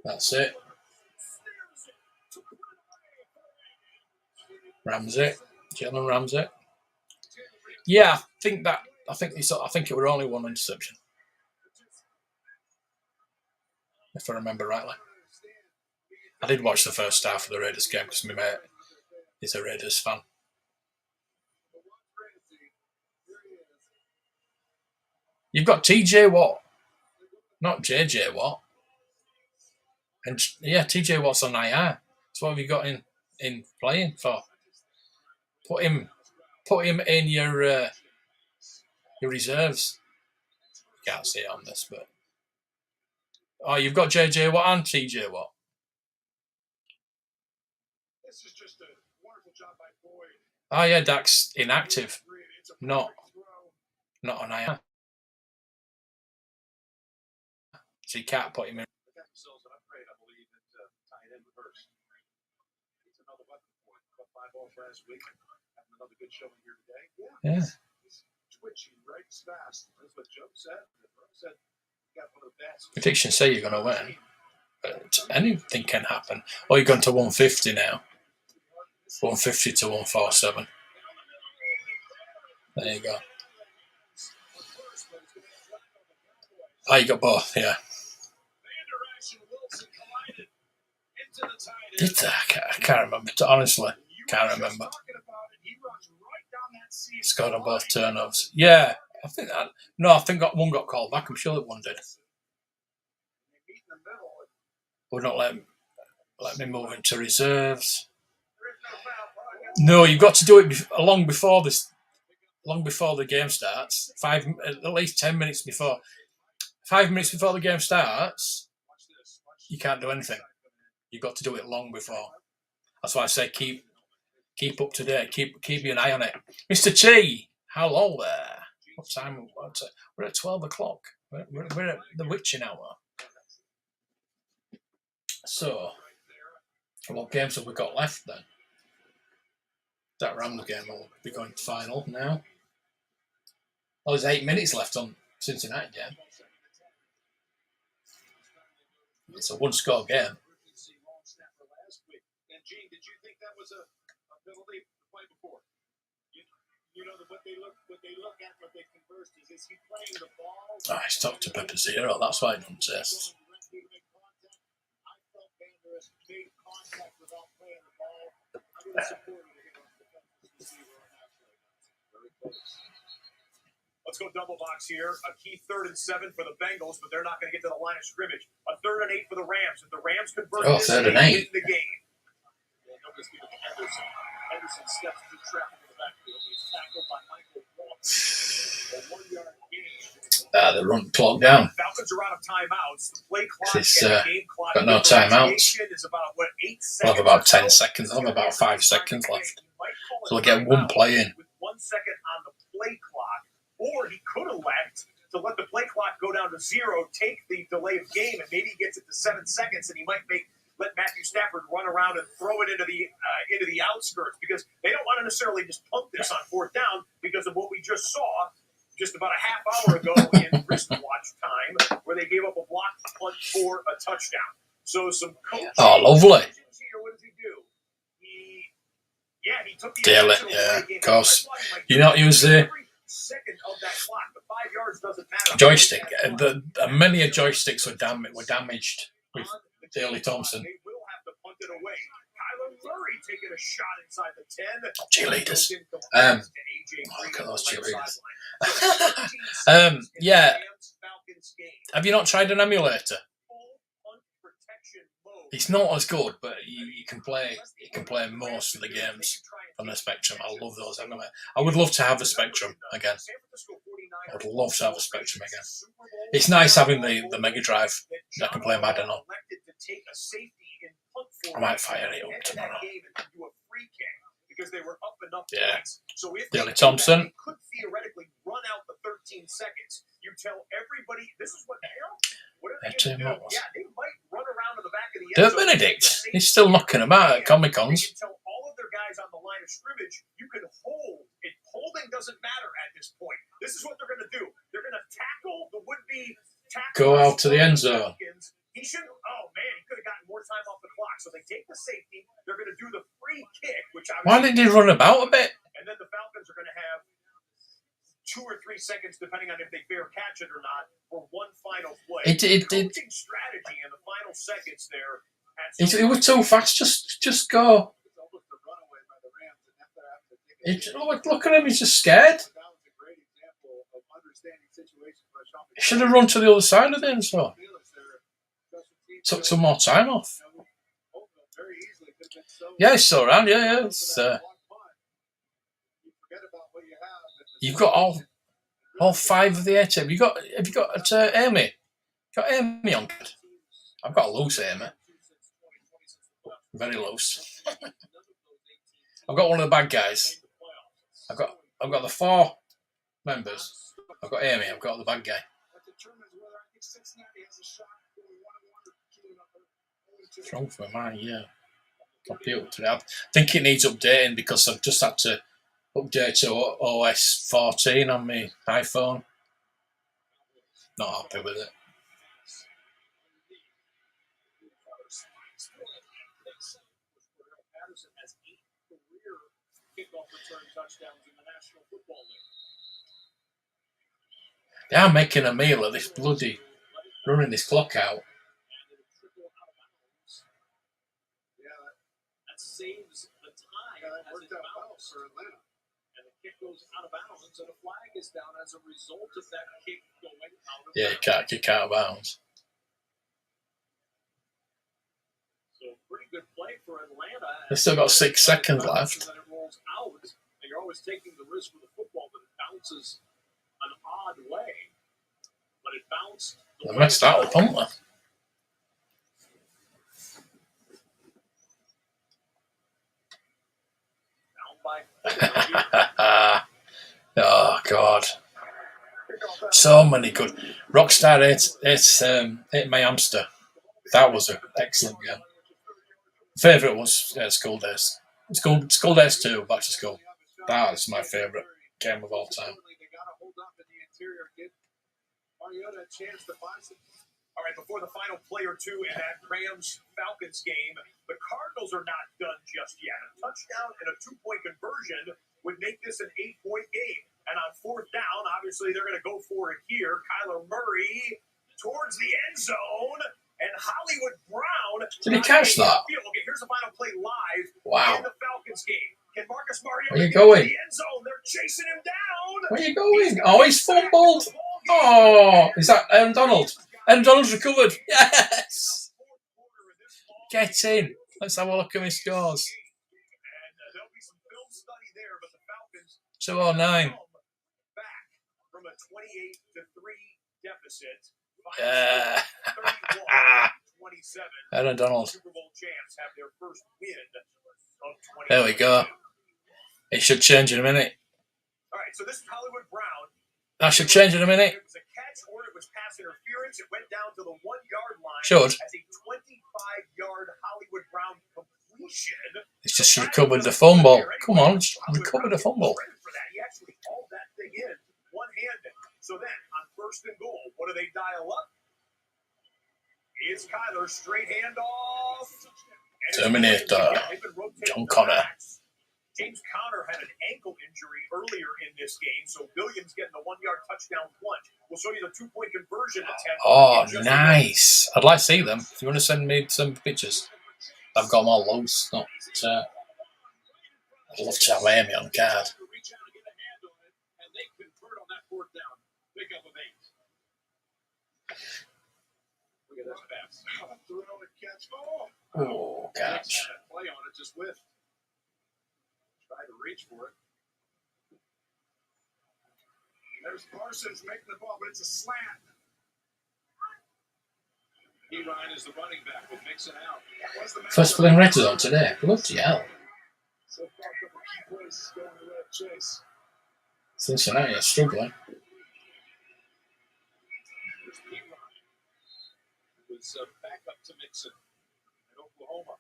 Speaker 2: That's it. Ramsey, Jalen Ramsey. Yeah, I think it were only one interception, if I remember rightly. I did watch the first half of the Raiders game because my mate is a Raiders fan. You've got TJ Watt, not JJ Watt. And yeah, TJ Watt's on IR. So what have you got in playing for? Put him in your reserves. You can't see it on this, but you've got JJ Watt and TJ Watt.
Speaker 3: This is just a wonderful job by Boyd.
Speaker 2: Oh yeah, Dak's inactive, not on IR. So you can't put him in.
Speaker 3: Another good showing here today.
Speaker 2: Yeah.
Speaker 3: He's twitchy, right? Fast. That's what Joe said. Joe said he got one of the best.
Speaker 2: Predictions say you're going to win, but anything can happen. Oh, you're going to 150 now. 150 to 147. There you go. Oh, you got both, yeah. Did that? I can't remember. Honestly, can't remember. Scored on both turnovers. Yeah, I think that. No, I think one got called back. I'm sure that one did. Would not let me move into reserves. No, you've got to do it long before the game starts. At least 10 minutes before. 5 minutes before the game starts, you can't do anything. You've got to do it long before. That's why I say keep up to date. Keep an eye on it. Mr. Chi, hello there. What time? We're at 12 o'clock. We're at the witching hour. So, what games have we got left then? That Rams game will be going to final now. Well, there's 8 minutes left on Cincinnati game. It's a one-score game.
Speaker 3: Gene, did you think that was a penalty to play before? You know what they look at, what they converse is he playing the ball?
Speaker 2: Oh, he's talked to Pepper Zero. That's why he doesn't test.
Speaker 3: I felt Vanderus made contact without playing the ball. I would have supported him on the defensive receiver on that play. Very close.
Speaker 1: Let's go double box here. A key 3rd and 7 for the Bengals, but they're not going to get to the line of scrimmage. A 3rd and 8 for the Rams. If the Rams convert this,
Speaker 2: 3rd and 8.
Speaker 1: Win the game.
Speaker 3: Henderson steps through traffic in the backfield. He's tackled by Michael Walker. A 1-yard gain.
Speaker 2: The run clock down.
Speaker 1: Falcons are out of timeouts. The play clock
Speaker 2: It's,
Speaker 1: and the game clock
Speaker 2: got no timeouts.
Speaker 1: is about 8 seconds.
Speaker 2: We'll have about 10 seconds. I'll have about 5 seconds left. So we'll get one play in.
Speaker 1: With 1 second on the play clock, or he could elect to let the play clock go down to 0, take the delay of game, and maybe he gets it to 7 seconds, and he might let Matthew Stafford run around and throw it into the outskirts, because they don't want to necessarily just pump this on 4th down because of what we just saw just about a half hour ago in wristwatch time, where they gave up a blocked punt for a touchdown. So some coaching.
Speaker 2: Oh, lovely.
Speaker 1: Here, what does he do? He took the
Speaker 2: Daily, yeah, of course. You know, he was the joystick. Many joysticks were damaged with Daley Thompson.
Speaker 1: They will have to punt it away. Kyler Murray taking a shot inside the 10.
Speaker 2: Cheerleaders. Look at those cheerleaders. Yeah. Have you not tried an emulator? It's not as good, but you can play most of the games. on the Spectrum. I love those anyway. I would love to have a Spectrum again. I would love to have a Spectrum again. It's nice having the Mega Drive that I can play Madden on. I might fire it up tomorrow. Yeah. Daley Thompson.
Speaker 1: Could theoretically run out the 13 seconds. You tell everybody this is what what are they going to do? Yeah, they might run around to the back of the end
Speaker 2: Dirk Benedict. He's still knocking about at Comic Cons.
Speaker 1: You tell all of their guys on the line of scrimmage, you can hold. Holding doesn't matter at this point. This is what they're going to do. They're going to tackle the would-be tackle.
Speaker 2: Go out to the end zone.
Speaker 1: He shouldn't. Oh man, he could have gotten more time off the clock. So they take the safety. They're going to do the free kick, which I.
Speaker 2: Why didn't he run about a bit?
Speaker 1: And then the Falcons are going to have 2 or 3 seconds, depending on if they fair catch it or not, for one final play. Coaching strategy in the final seconds there.
Speaker 2: It was too fast. Just go. Look at him. He's just scared. He should have run to the other side of the end zone. Took some more time off. Yeah, he's still around. Yeah. It's, you've got all 5 of the air team. Have you got Amy? Got Amy on? I've got a loose Amy. Very loose. I've got one of the bad guys. I've got the 4 members. I've got Amy. I've got the bad guy. What's wrong with my computer today? I think it needs updating because I've just had to update to OS 14 on my iPhone. Not happy with it. They are making a meal of this bloody running this clock out.
Speaker 3: That saves the time as it bounces for Atlanta. And the kick goes out of bounds, and a flag is down as a result of that kick going out of bounds.
Speaker 2: Yeah, you can't kick out of bounds.
Speaker 3: So pretty good play for Atlanta.
Speaker 2: They've still got 6 seconds left.
Speaker 3: It rolls out, and you're always taking the risk with the football that it bounces an odd way. But it bounced.
Speaker 2: They messed that up, haven't they? Oh God, so many good. Rockstar ate my hamster. That was an excellent game. Favourite was School Days. School Days 2, Back to School. That is my favourite game of all time.
Speaker 1: All right, before the final play or two in that Rams-Falcons game, the Cardinals are not done just yet. A touchdown and a 2-point conversion would make this an 8-point game. And on 4th down, obviously they're going to go for it here. Kyler Murray towards the end zone, and Hollywood Brown.
Speaker 2: Did he catch that?
Speaker 1: Okay, here's the final play live in the Falcons game. Can Marcus Mariota
Speaker 2: Where are you going?
Speaker 1: The end zone? They're chasing him down.
Speaker 2: Where are you going? Oh, he's fumbled. Oh, is that Aaron Donald? Aaron Donald's recovered. Yes. Get in. Let's have a look at his scores. 209.
Speaker 1: Back from a 28-3 deficit.
Speaker 2: Yeah.
Speaker 1: 27.
Speaker 2: Aaron Donald.
Speaker 1: Super Bowl champs have their first win of 20.
Speaker 2: There we go. It should change in a minute.
Speaker 1: All right, so this is Hollywood Brown.
Speaker 2: That should change in a minute.
Speaker 1: It was a catch or it was pass interference. It went down to the 1-yard line.
Speaker 2: Should.
Speaker 1: As a 25-yard Hollywood Brown completion.
Speaker 2: It's just recovered the fumble. Come on, recover the fumble.
Speaker 1: He actually hauled that thing in one-handed. So then, on 1st and goal, what do they dial up? It's Kyler, straight handoff.
Speaker 2: Terminator. John Connor.
Speaker 1: James Conner had an ankle injury earlier in this game, so Williams getting the 1-yard touchdown plunge. We'll show you the 2-point conversion attempt.
Speaker 2: Oh, nice. I'd like to see them. If you want to send me some pictures, I've got them all loose. I'd love to have Amy on card.
Speaker 3: Oh,
Speaker 2: catch.
Speaker 3: Play on it, just with. Try to reach for it. There's Parsons making the ball, but it's a slant. Ryan is the running back with Mixon out.
Speaker 2: First playing red zone today. Bloody hell.
Speaker 3: So far, a couple key plays going to Red Chase.
Speaker 2: Cincinnati are struggling.
Speaker 3: There's Pete Ryan, who was back up to Mixon in Oklahoma.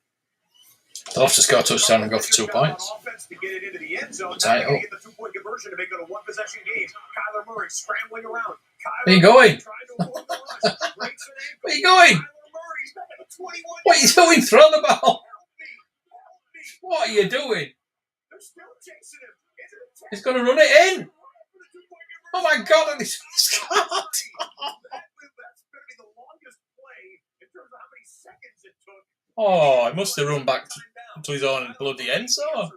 Speaker 2: They'll have to score a touchdown and go for 2 points.
Speaker 1: To get it into the end zone,
Speaker 2: Tie it up.
Speaker 1: get the 2-point conversion to make it a one-possession game. Kyler Murray scrambling around.
Speaker 2: Where you going? Where you going? What are you doing? Throw the ball. What are you doing? He's going to run it in. Oh my God! And he's scored.
Speaker 1: That's going to be the longest play in terms of how many seconds it took.
Speaker 2: Oh, he must have run back to his own bloody end zone.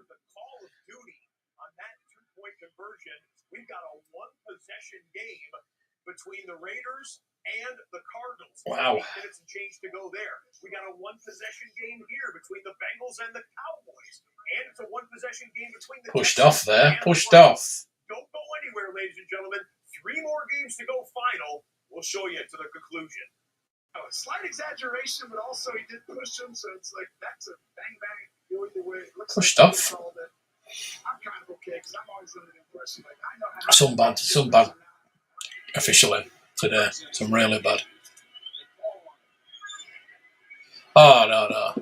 Speaker 1: We've got a one-possession game between the Raiders and the Cardinals.
Speaker 2: Wow.
Speaker 1: 8 minutes and change to go there. We got a one-possession game here between the Bengals and the Cowboys. And it's a one-possession game between the
Speaker 2: Pushed
Speaker 1: Texans
Speaker 2: off there.
Speaker 1: and the
Speaker 2: Pushed
Speaker 1: Browns.
Speaker 2: off.
Speaker 1: Don't go anywhere, ladies and gentlemen. 3 more games to go final. We'll show you to the conclusion.
Speaker 3: A slight exaggeration, but also he did push him, so it's like that's a bang bang. Go either way. It looks
Speaker 2: Pushed
Speaker 3: like
Speaker 2: off.
Speaker 3: I'm kind of okay because I'm always under the impression like I know how.
Speaker 2: Some bad officially today. Some really bad. Oh no.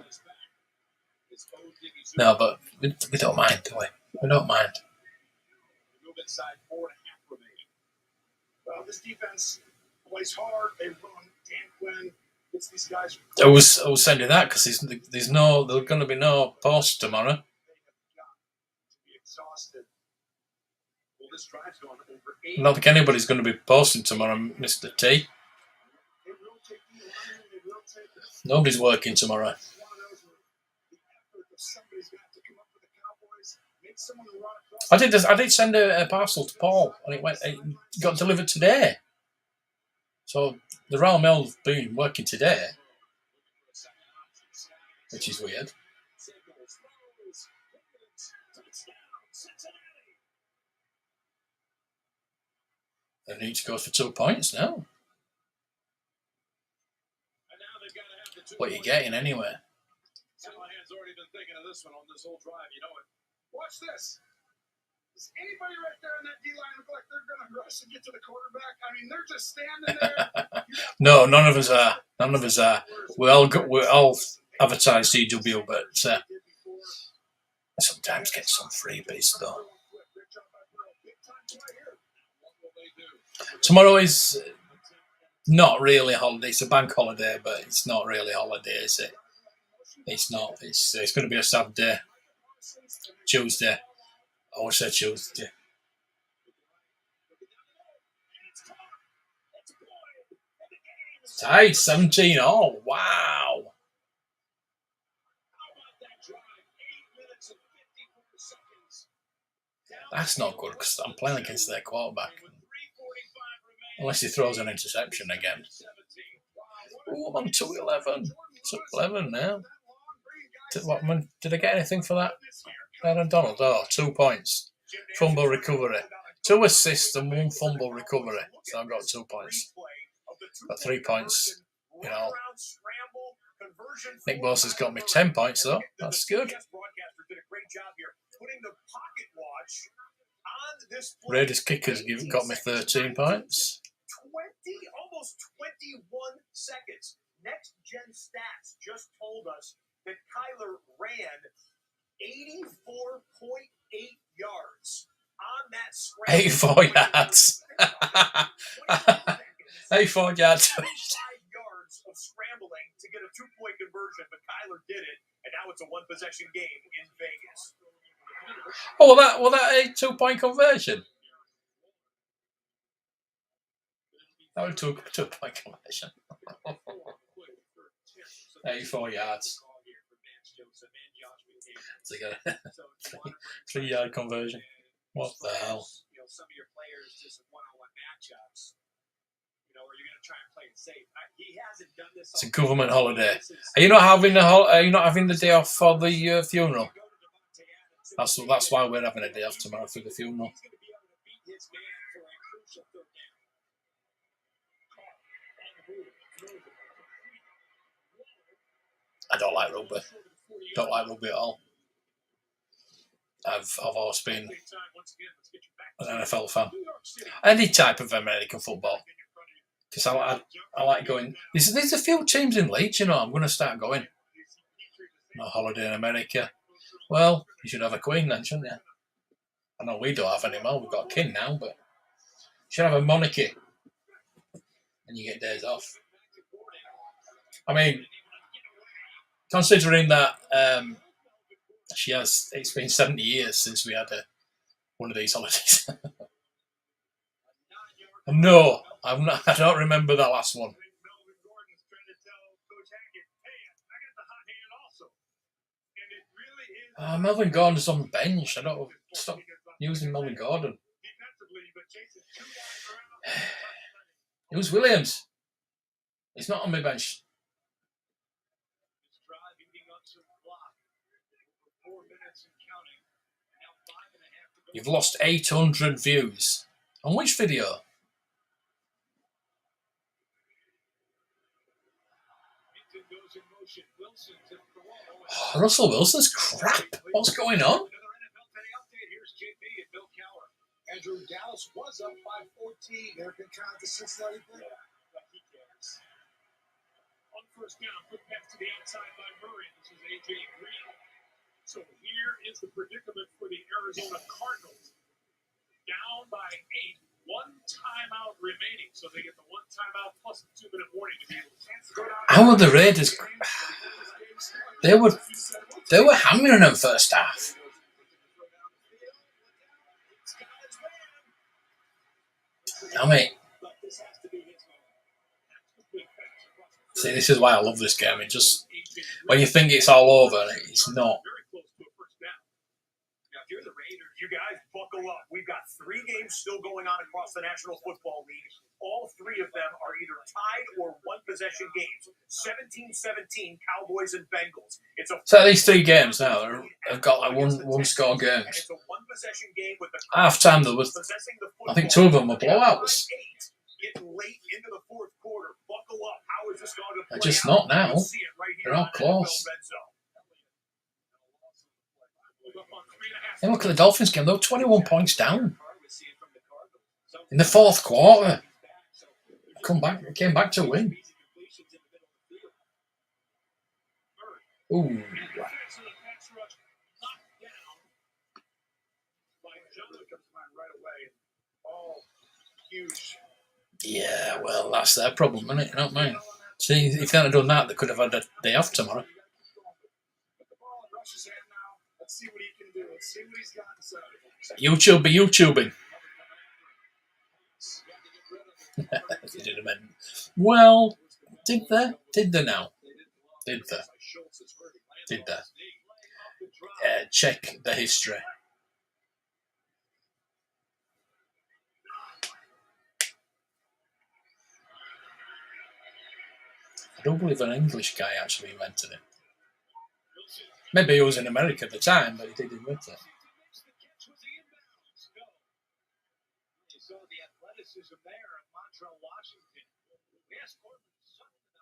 Speaker 2: No, but we don't mind, do we? We don't mind.
Speaker 3: Move inside 4.5 remaining. Well, this defense plays hard. They run. Dan Quinn gets these guys.
Speaker 2: I was sending that because there's going to be no post tomorrow.
Speaker 3: Well, this drive's going over
Speaker 2: I don't think anybody's going to be posting tomorrow, Mr. T. Nobody's working tomorrow. I did send a parcel to Paul, and it got delivered today. So the Royal Mail's been working today, which is weird. They need to go for 2 points now. What are you getting anyway?
Speaker 3: Callahan's already been thinking of this one on this whole drive. You know it. Watch this. Does anybody right there in that D-line look like they're going to rush and get to the quarterback? I mean, they're just standing there.
Speaker 2: No, none of us are. None of us are. We all advertise CW, but sometimes get some freebies though. Tomorrow is not really a holiday. It's a bank holiday, but it's not really a holiday, is it? It's not. It's going to be a sad day. Tuesday. I would say Tuesday. Tied 17 all. Wow. That's not good because I'm playing against their quarterback. Unless he throws an interception again. Oh, I'm on 2-11. 2-11 now. Did I get anything for that? Aaron Donald. Oh, 2 points. Fumble recovery. 2 assists and 1 fumble recovery. So I've got 2 points. Got 3 points. You know. Nick Bosa's got me 10 points though. That's good. Raiders kickers got me 13 points.
Speaker 1: Almost 21 seconds. Next Gen Stats just told us that Kyler ran 84.8 yards on that scramble.
Speaker 2: 84 yards. 84 yards.
Speaker 1: 5 yards of scrambling to get a 2-point conversion, but Kyler did it, and now it's a one-possession game in Vegas.
Speaker 2: Oh, was that a 2-point conversion? That was a 2-point conversion. 84 yards. So you got a 3-yard conversion. What the hell?
Speaker 3: Some of your players just one-on-one matchups. Or you're going to try and play it safe. He hasn't done this.
Speaker 2: It's a government holiday. Are you not having the day off for the funeral? That's why we're having a day off tomorrow for the funeral. I don't like rugby. Don't like rugby at all. I've always been an NFL fan. Any type of American football. Because I like going. There's a few teams in Leeds, you know. I'm going to start going. No holiday in America. Well, you should have a queen then, shouldn't you? I know we don't have any more. We've got a king now, but you should have a monarchy. And you get days off. I mean, considering that it's been 70 years since we had one of these holidays. No, I don't remember that last one. Melvin Gordon's on the bench. I don't stop using Melvin Gordon. It was Williams. He's not on my bench. You've lost 800 views. On which video? Oh, Russell Wilson's crap. What's going on?
Speaker 3: Andrew Dallas was up by 14. They're going to count the Cincinnati player. On first down, quick pass to the outside by Murray. This is A.J. Green. So here is the predicament for the Arizona Cardinals. Down by 8. One timeout remaining. So they get the one timeout plus a 2-minute warning to be able to go down.
Speaker 2: How are the Raiders? They were hammering them first half. I mean, see, this is why I love this game. It just, when you think it's all over, it's not.
Speaker 1: You guys buckle up. We've got 3 games still going on across the National Football League. All 3 of them are either tied or one-possession games. 17-17, Cowboys and Bengals.
Speaker 2: So these 3 games now have got like one-score games.
Speaker 1: It's a one-possession game with the
Speaker 2: half-time, there was, I think 2 of them were blowouts.
Speaker 1: Getting late into the fourth quarter. Buckle up. How is this going to play?
Speaker 2: They're just not now. They're all close. And look at the Dolphins game. They were 21 points down in the fourth quarter. Came back to win. Ooh. Yeah, well, that's their problem, isn't it? Not mine. See, if they hadn't done that, they could have had a day off tomorrow.
Speaker 3: Let's see what he can do. Let's see what he's got inside.
Speaker 2: YouTubing. Well, did they? Did they now? Did they? Did they? Check the history. I don't believe an English guy actually invented it. Maybe he was in America at the time, but he did invent it.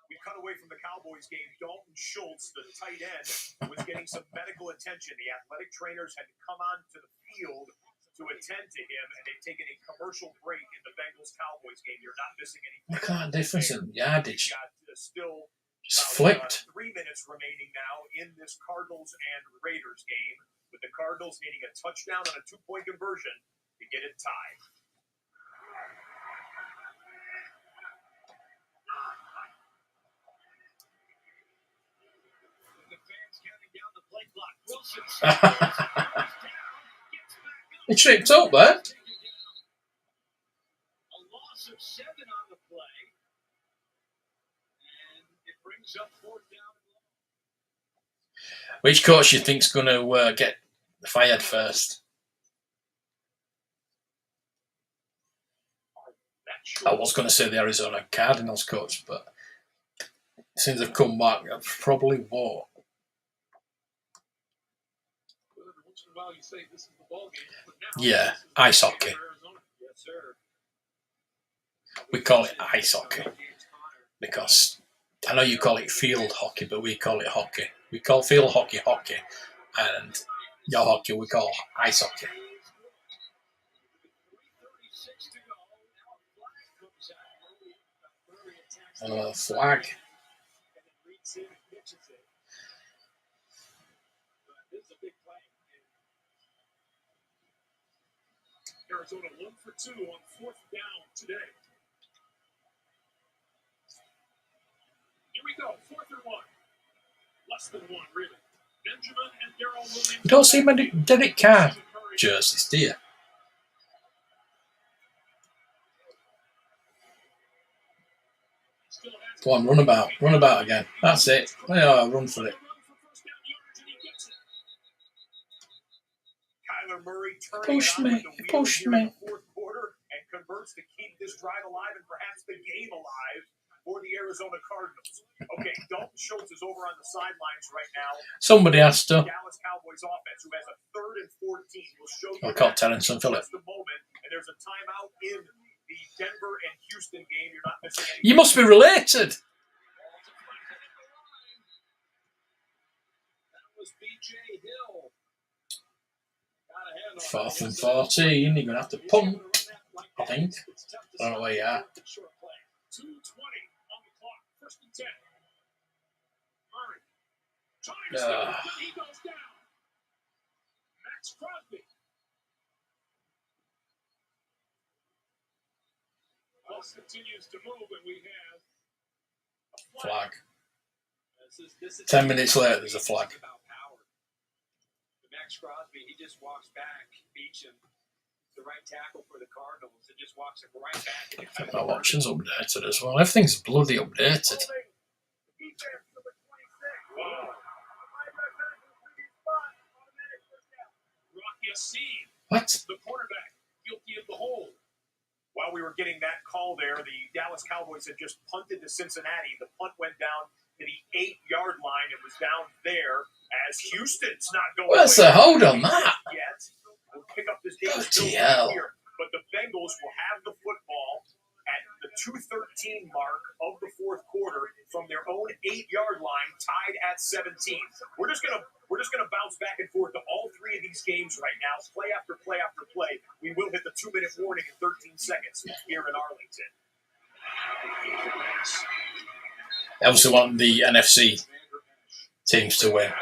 Speaker 1: We cut away from the Cowboys game. Dalton Schultz, the tight end, was getting some medical attention. The athletic trainers had to come onto the field to attend to him, and they've taken a commercial break in the Bengals-Cowboys game. You're not missing anything.
Speaker 2: Look at that difference in yardage.
Speaker 1: Still
Speaker 2: just flipped.
Speaker 1: 3 minutes remaining now in this Cardinals and Raiders game, with the Cardinals needing a touchdown on a 2-point conversion to get it tied.
Speaker 2: He tripped up there.
Speaker 3: A loss of 7 on the play. And it brings up 4th down.
Speaker 2: Which coach you think's going to get fired first? I was going to say the Arizona Cardinals coach, but since they've come back, I probably won't.
Speaker 3: while you say this is the ball game, but now
Speaker 2: Yeah,
Speaker 3: this is the
Speaker 2: ice
Speaker 3: game
Speaker 2: hockey.
Speaker 3: for Arizona. Yes, sir.
Speaker 2: We call it ice hockey because I know you call it field hockey, but we call it hockey. We call field hockey hockey, and your hockey we call ice hockey.
Speaker 3: 3:36 to go. Now a flag comes out. Murray attacks the
Speaker 2: Flag.
Speaker 3: and then reads in and pitches it. This is a big play. Arizona 1 for 2 on 4th down today. Here we go, 4th and 1. Less than 1, really. Benjamin and Darrell Williams.
Speaker 2: You don't see many Derek Carr jerseys, do you? Go on, run about again. That's it. Yeah, run for it.
Speaker 1: Kyler Murray
Speaker 2: Pushed me. He pushed me.
Speaker 1: in the fourth quarter and converts to keep this drive alive and perhaps the game alive for the Arizona Cardinals. Okay, Dalton Schultz is over on the sidelines right now.
Speaker 2: Somebody has to.
Speaker 1: Dallas Cowboys offense, who has a 3rd and 14. We'll show you
Speaker 2: I caught
Speaker 1: that
Speaker 2: Terrence and
Speaker 1: in
Speaker 2: Phillip.
Speaker 1: just a moment. And there's a timeout in the Denver and Houston game. You're not missing any.
Speaker 2: You must be related.
Speaker 3: That was B.J. Hill.
Speaker 2: 4th and 14. You're going to have to punt, I think. I don't know where you are.
Speaker 3: 2:20 on the clock. 1st and 10. Murray. He goes down. Max Crosby. Bus continues to move, and we have a
Speaker 2: Flag.
Speaker 3: This is
Speaker 2: 10 minutes later, there's a flag.
Speaker 3: About power. Max Crosby, he just walks back, beats him. The right tackle for the Cardinals. It just walks him right back.
Speaker 2: I think my watch is updated as well. Everything's bloody updated.
Speaker 3: Rocky Yassin,
Speaker 2: What?
Speaker 3: the quarterback, guilty of the hold.
Speaker 1: While we were getting that call there, the Dallas Cowboys had just punted to Cincinnati. The punt went down to the 8-yard line. It was down there as Houston's not going
Speaker 2: What's the hold on that?
Speaker 1: yet. We'll pick up this Davis
Speaker 2: Bloody
Speaker 1: Mills
Speaker 2: hell.
Speaker 1: right here. But the Bengals will have the football at the 2:13 mark of the fourth quarter from their own 8-yard line, tied at 17. We're just gonna bounce back and forth to all 3 of these games right now, play after play after play. We will hit the 2-minute warning in 13 seconds here in Arlington.
Speaker 2: I obviously want the NFC teams to win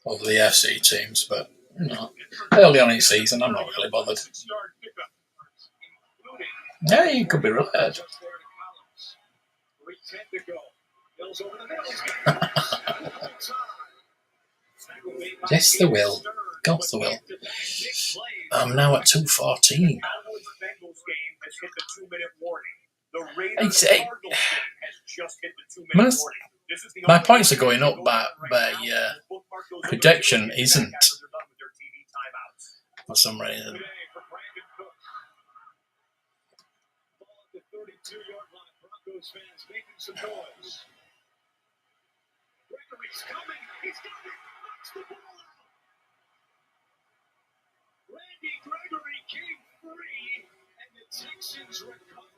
Speaker 2: over the FC teams, but you know, early on in the season, I'm not really bothered. Yeah, you could be related. Yes, they will. Of course they will. I'm now at 2:14.
Speaker 1: Cowboys-Bengals game has hit the 2-minute warning. The Raiders
Speaker 2: Hey,
Speaker 1: Cardinals game has just hit the 2-minute warning. This is the
Speaker 2: my
Speaker 1: only
Speaker 2: points are
Speaker 1: game
Speaker 2: going up,
Speaker 1: going
Speaker 2: but
Speaker 1: on right
Speaker 2: my
Speaker 1: now. We'll bookmark those other
Speaker 2: projection
Speaker 1: games
Speaker 2: isn't
Speaker 1: after they're done with their TV timeouts.
Speaker 2: for some reason.
Speaker 3: Today for Brandon Cooks. Ball at the 32-yard line. Broncos fans making some noise. Gregory's coming. He's got it. Knocks the ball out. Randy Gregory came free, and the Texans recover.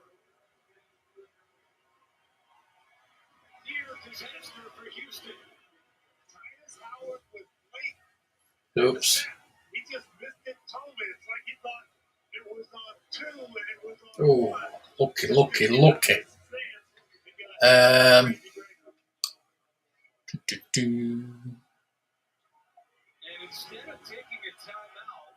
Speaker 3: Near disaster for Houston. Tyus Howard was late.
Speaker 2: Oops.
Speaker 3: He just missed it totally. It's like he thought it was on 2 and it was on
Speaker 2: Oh,
Speaker 3: 1.
Speaker 2: lucky.
Speaker 3: And instead of taking a timeout,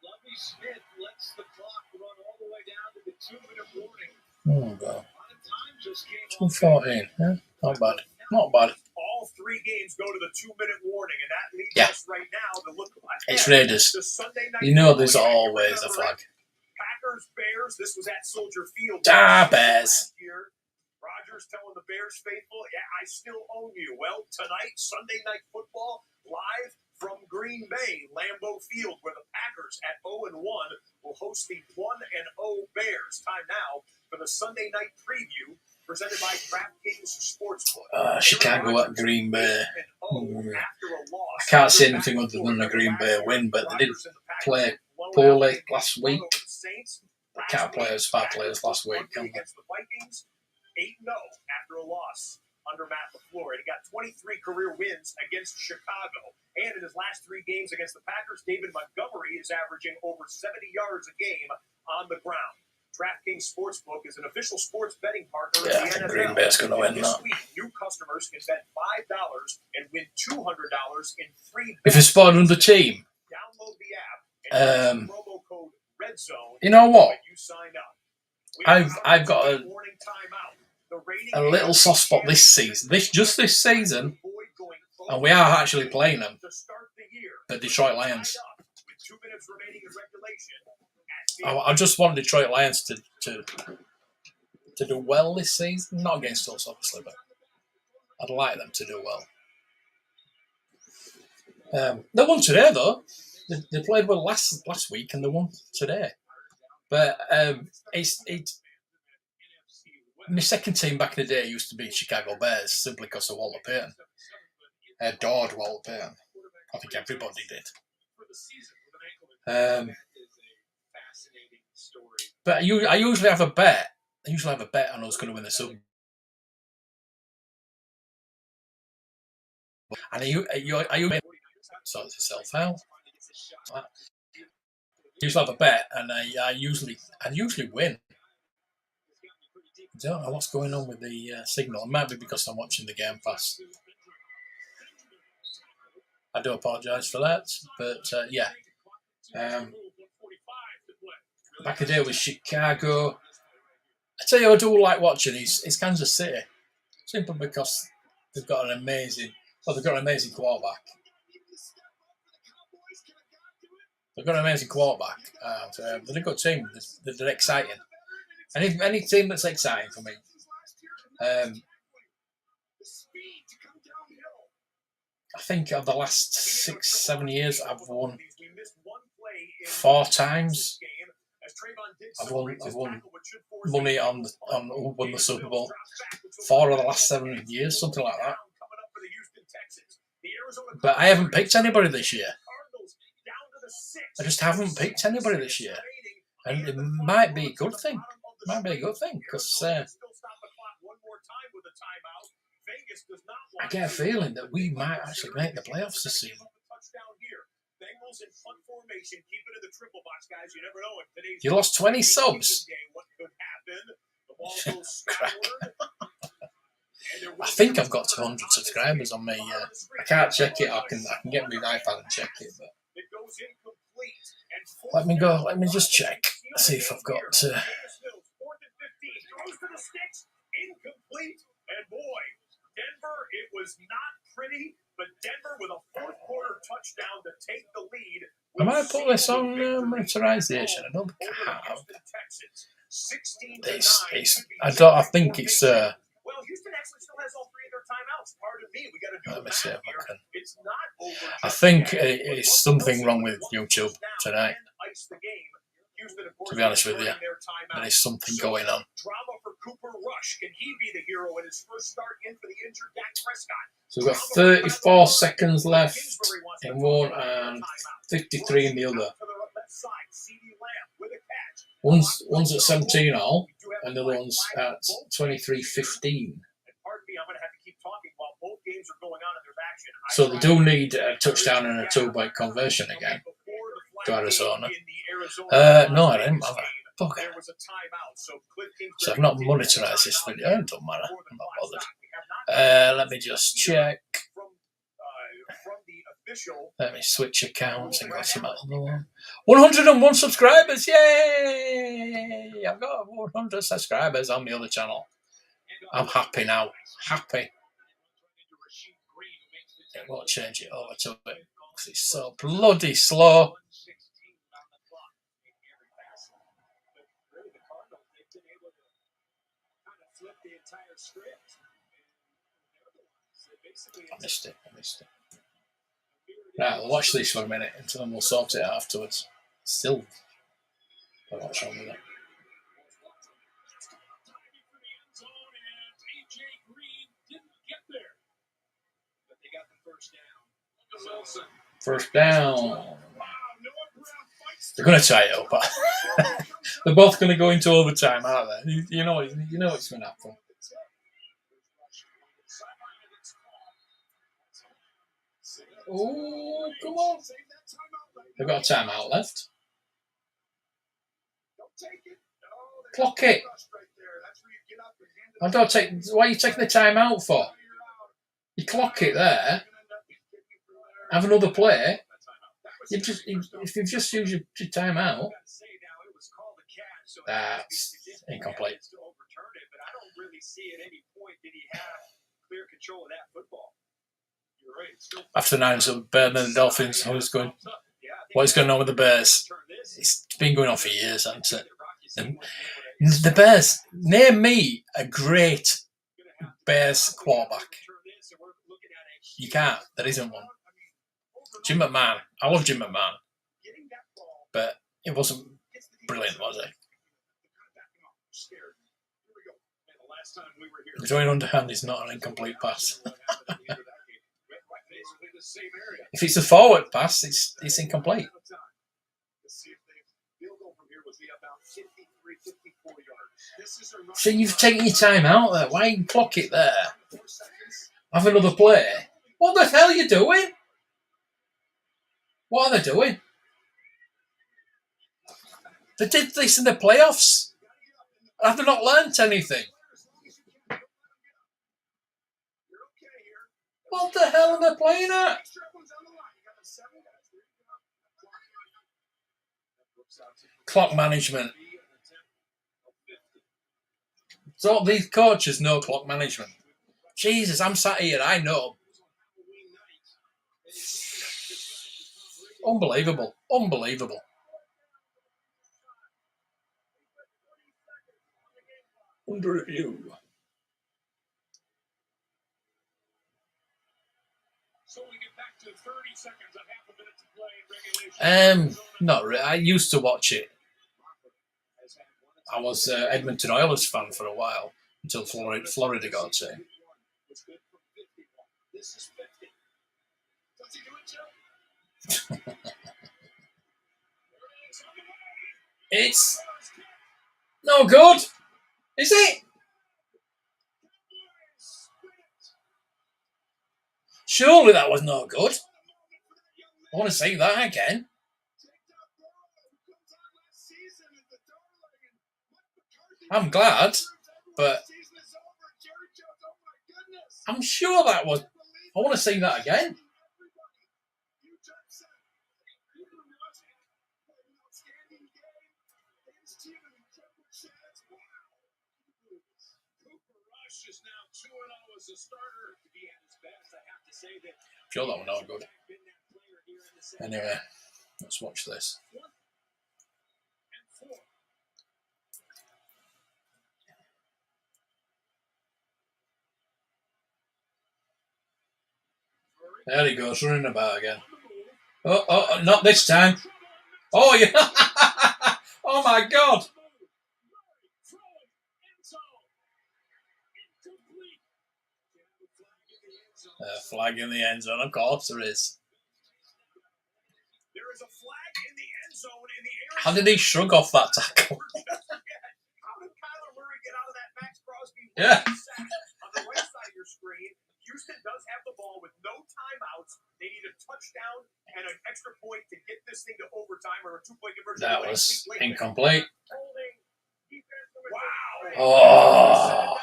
Speaker 3: Lovie Smith lets the clock run all the way down to the 2-minute warning.
Speaker 2: Oh,
Speaker 3: A
Speaker 2: God.
Speaker 3: lot of time just came
Speaker 2: 2:14. Yeah, not bad. Not bad.
Speaker 1: All 3 games go to the 2-minute warning, and that leads
Speaker 2: Yeah.
Speaker 1: us right now to look ahead
Speaker 2: It's Raiders.
Speaker 1: to Sunday night.
Speaker 2: You know there's
Speaker 1: football.
Speaker 2: always a flag.
Speaker 1: Packers, Bears. This was at Soldier Field.
Speaker 2: Bears.
Speaker 1: Last year. Rodgers telling the Bears faithful, yeah, I still own you. Well, tonight, Sunday Night Football, live from Green Bay, Lambeau Field, where the Packers at 0-1 will host the 1-0 Bears. Time now for the Sunday night preview presented by DraftKings Sportsbook.
Speaker 2: Chicago at Green Bay. I can't say anything other than a Green Bay win, but they did play poorly last week. They can't play as bad players last week, can they?
Speaker 1: 8-0 after a loss under Matt LaFleur. He got 23 career wins against Chicago. And in his last 3 games against the Packers, David Montgomery is averaging over 70 yards a game on the ground. DraftKings Sportsbook is an official sports betting partner
Speaker 2: Yeah,
Speaker 1: of
Speaker 2: I
Speaker 1: the
Speaker 2: think
Speaker 1: NFL.
Speaker 2: Green Bay's going to win
Speaker 1: This
Speaker 2: that.
Speaker 1: week, new customers can bet $5 and win $200 in free
Speaker 2: If it's
Speaker 1: bets.
Speaker 2: spotted on the team,
Speaker 1: Download the app and use promo code REDZONE
Speaker 2: you know what?
Speaker 1: when you sign up.
Speaker 2: I've got
Speaker 1: Morning timeout. The rating
Speaker 2: a little soft spot this season. Just this season, and we are actually playing them,
Speaker 1: to start the year.
Speaker 2: the Detroit Lions.
Speaker 1: With 2 minutes remaining in regulation.
Speaker 2: I just want Detroit Lions to do well this season. Not against us, obviously, but I'd like them to do well. They won today, though. They played well last week, and they won today. But it's my second team back in the day used to be Chicago Bears simply because of Walter Payton. I adored Walter Payton. I think everybody did. But I usually have a bet. I usually have a bet on who's going to win the Super Bowl. And are you sort yourself out? I usually have a bet, and I usually win. I don't know what's going on with the signal. It might be because I'm watching the Game Pass. I do apologise for that, but yeah. Back in the day with Chicago. I tell you, I do like watching is Kansas City, simply because they've got an amazing quarterback. They've got an amazing quarterback. They're a good team. They're exciting. Any team that's exciting for me. I think of the last 6-7 years, I've won 4 times. I've won money on who won the Super Bowl. 4 of the last 7 years, something like that. But I haven't picked anybody this year. I just haven't picked anybody this year, and it might be a good thing. It might be a good thing because I get a feeling that we might actually make the playoffs this season. You lost 20 subs. Crack. I think I've got 200 subscribers on me. I can't check it. I can get my iPad and check it. But let me go. Let me just check. See if I've got.
Speaker 1: Incomplete, and boy, Denver. It was not pretty, but Denver with a 4th quarter touchdown to take the lead.
Speaker 2: I might put this on monetization. I don't think I have. I think it's.
Speaker 1: Well, Houston actually still has all 3 of their timeouts. Pardon me, we got to do
Speaker 2: Let me see if I can.
Speaker 1: It's not over.
Speaker 2: I think it's something wrong with YouTube tonight. To be honest with you, there is something going on.
Speaker 1: Drama for Cooper Rush. Can he be the hero in his first start in for the injured Dak Prescott?
Speaker 2: So we've got 34 seconds left in one and 53 in the other. One's at 17 all, and the other one's at 23:15. So they do need a touchdown and a 2-point conversion again to Arizona. No, I didn't bother. Bugger. So I've not monetized this video. It doesn't matter. I'm not bothered. Let me just check. Let me switch accounts and got some other one. 101 subscribers! Yay! I've got 100 subscribers on the other channel. I'm happy now. Happy. It won't change it over to it because it's so bloody slow. I missed it. Right, we'll watch this for a minute and then we'll sort it out afterwards. Still, I'm not sure with that.
Speaker 3: Wilson.
Speaker 2: First down.
Speaker 3: Wow, Noah Brown fights
Speaker 2: They're going to tie it up. They're both going to go into overtime, aren't they? You know it's going to happen. Oh, come on. They've got a timeout left. Clock it. I don't take. Why are you taking the timeout for? You clock it there. Have another play. If you've just used your timeout, that's incomplete.
Speaker 1: I don't really see at any point did he have clear control of that football. You're right.
Speaker 2: After 9, so better than the Dolphins. What is going on with the Bears? It's been going on for years, hasn't it? And the Bears, name me a great Bears quarterback. You can't. There isn't one. Jim McMahon. I love Jim McMahon. But it wasn't brilliant, was it? Throwing underhand is not an incomplete pass. If it's a forward pass, it's incomplete. So you've taken your time out there. Why you clock it there? Have another play. What the hell are you doing? What are they doing? They did this in the playoffs. Have they not learnt anything? What the hell are they playing at? Clock management. So these coaches know clock management. Jesus, I'm sat here, I know. Unbelievable. Unbelievable. Under review.
Speaker 3: So we get back to 30 seconds, a half a minute to play in regulation.
Speaker 2: Not really. I used to watch it. I was Edmonton Oilers fan for a while until Florida got to.
Speaker 3: This is 50. Does he do it, Joe?
Speaker 2: It's no good, is it? Surely that was no good. I want to see that again. I'm glad, but I'm sure that was. I want to see that again. Sure, that was not good. Anyway, let's watch this. There he goes, running about again. Oh, not this time. Oh, yeah. Oh, my God. Flag in the end zone. Of course there is.
Speaker 1: There is a flag in the end zone in the area.
Speaker 2: How did he shrug off that tackle?
Speaker 1: How did Kyler Murray get out of that Max Crosby?
Speaker 2: Yeah.
Speaker 1: On the right side of your screen, Houston does have the ball with no timeouts. They need a touchdown and an extra point to get this thing to overtime or a 2-point conversion.
Speaker 2: That was incomplete.
Speaker 1: Wow.
Speaker 2: Oh.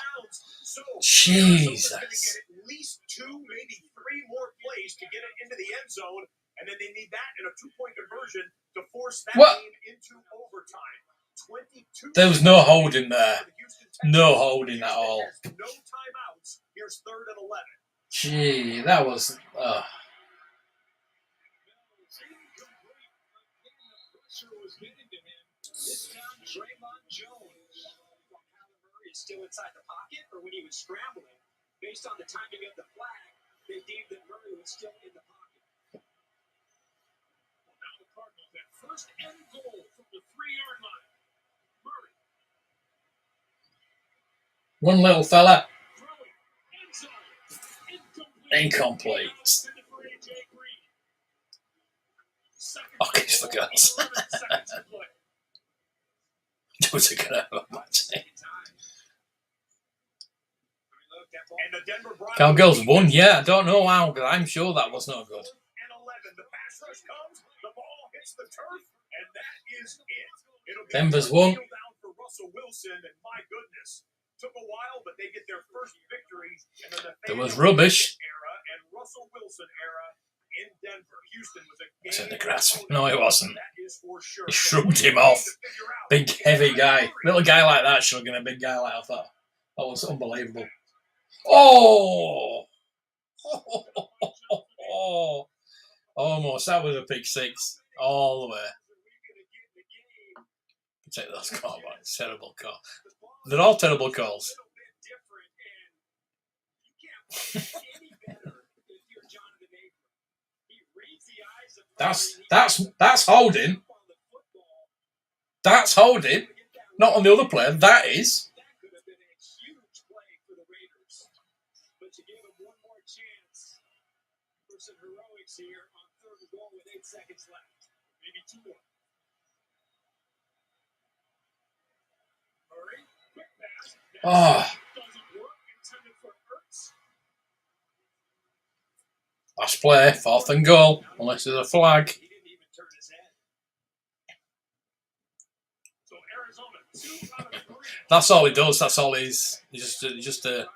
Speaker 1: So,
Speaker 2: Jesus.
Speaker 1: Get at least 2, maybe 3 more plays to get it into the end zone, and then they need that in a 2-point conversion to force that game into overtime. 22.
Speaker 2: There was no holding there. No holding at all.
Speaker 1: No timeouts. Here's 3rd and 11.
Speaker 2: Gee, that was.
Speaker 1: Still inside the pocket, or when he was scrambling, based on the timing of the flag, they deemed that Murray was still in the pocket. Well, now the Cardinals at 1st and goal from the 3-yard line. Murray.
Speaker 2: One little fella. Incomplete. for girls. Those are gonna have a match. Cowgirls won, yeah. I don't know how, but I'm sure that was not good.
Speaker 1: And 11. The pass rush comes, the ball hits the turf, and that is it. It'll be
Speaker 2: Denver's won.
Speaker 1: down for Russell Wilson, and my goodness, took a while, but they get their first victory in the
Speaker 2: There was rubbish.
Speaker 1: era and Russell Wilson era in Denver. Houston was a
Speaker 2: It's in the
Speaker 1: game
Speaker 2: grass. No, it wasn't.
Speaker 1: that is for sure.
Speaker 2: He shrugged him off. Big, heavy guy. Little guy like that shrugging a big guy like that. That was unbelievable. Oh! Almost. That was a pick six. All the way. Take those call back. Terrible call. They're all terrible calls. That's holding. That's holding. Not on the other player. That is.
Speaker 1: Here on third and goal with 8 seconds left. Maybe 2 more. Murray, quick pass. Doesn't work. Intended for Ertz.
Speaker 2: Last play, 4th and goal. Unless there's a flag.
Speaker 1: He didn't even turn his head. So Arizona, 2 out of 3.
Speaker 2: That's all he does. That's all he's just a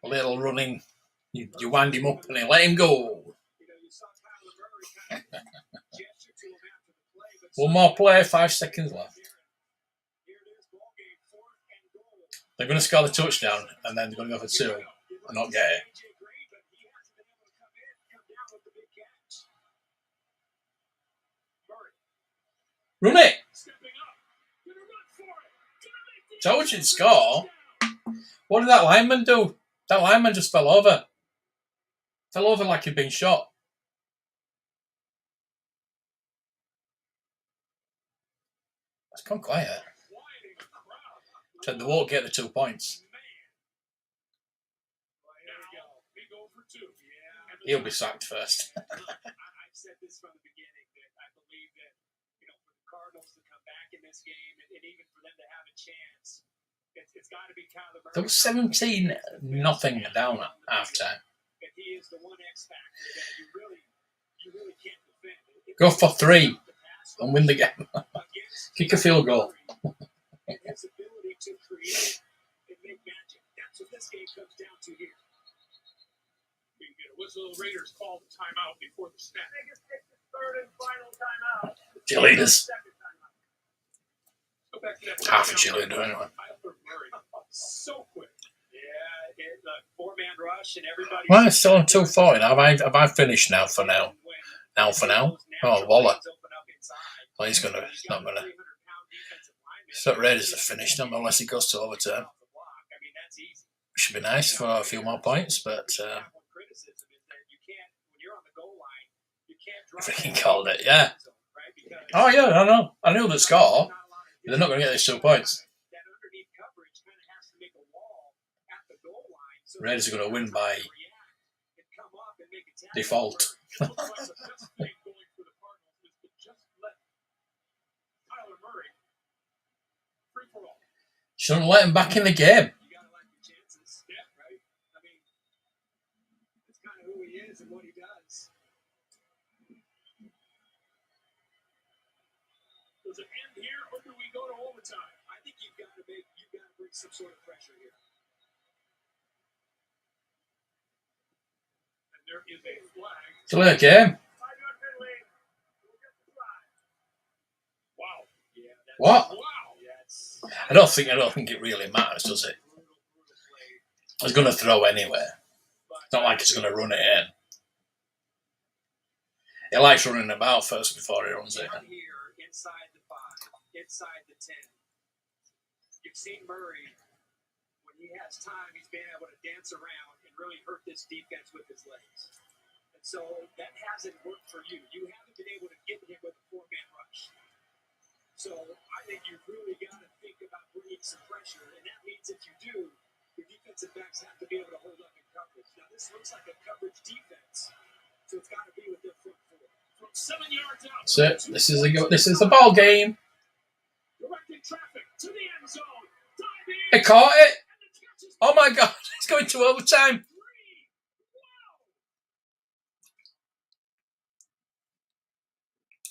Speaker 2: little running. You wind him up and then let him go. One more play, 5 seconds left. They're going to score the touchdown and then they're going to go for 2 and not get it. Run it! Told you to score. What did that lineman do? That lineman just fell over. Fell over like he'd been shot. It's gone quiet. Said they won't get the 2 points. He'll be sacked first.
Speaker 1: I've said this from the beginning that I believe that for the Cardinals to come back in this game and even for them to have a chance, it's got to be Kyler Murray.
Speaker 2: There was 17-0 down at halftime.
Speaker 1: He is the one X factor that you really can't defend.
Speaker 2: Go for 3 and win the game. Kick a field goal.
Speaker 1: His ability to create and make magic. That's what this game comes down to here. We can get a whistle. The Raiders call the timeout before the snap. Third and final timeout.
Speaker 2: Cheerleaders.
Speaker 1: Go back to that.
Speaker 2: Half a cheerleader anyway.
Speaker 1: So quick. Yeah, the 4-man rush and everybody.
Speaker 2: Well, it's still on 2:40. Have I finished now for now? Now for now? Oh, Waller. Well, he's not gonna. So Raiders are finished them unless he goes to overtime. Should be nice for a few more points, but if they can call it, yeah. Oh yeah, I know. I knew they'd score. They're not going to get these 2 points. Raiders are going to win by default. Shouldn't let him back in the game.
Speaker 1: You gotta like the chances. Yeah, right. I mean, it's kind of who he is and what he does. Does it end here, or do we go to overtime? I think you've got to bring some sort of pressure here. And there is a flag.
Speaker 2: It's a late game.
Speaker 1: 5-yard penalty. Wow. Yeah.
Speaker 2: What?
Speaker 1: Wow.
Speaker 2: I don't think it really matters, does it? He's going to throw anyway. It's not like he's going to run it in. He likes running about first before he runs it.
Speaker 1: Here, inside the 5, inside the 10. You've seen Murray, when he has time, he's been able to dance around and really hurt this defense with his legs. And so that hasn't worked for you. You haven't been able to get him with a 4-man rush. So I think you've really got to think about bringing some pressure, and that means if you do, your defensive backs have to be able to hold up in coverage. Now, this looks like a coverage defense, so it's got to be with their front 4.
Speaker 3: from 7 yards out.
Speaker 2: So this is the ball game.
Speaker 3: Directing traffic to the end zone. Diving.
Speaker 2: He caught it.
Speaker 3: And the catch is
Speaker 2: Oh my God! It's going to overtime.
Speaker 3: 3.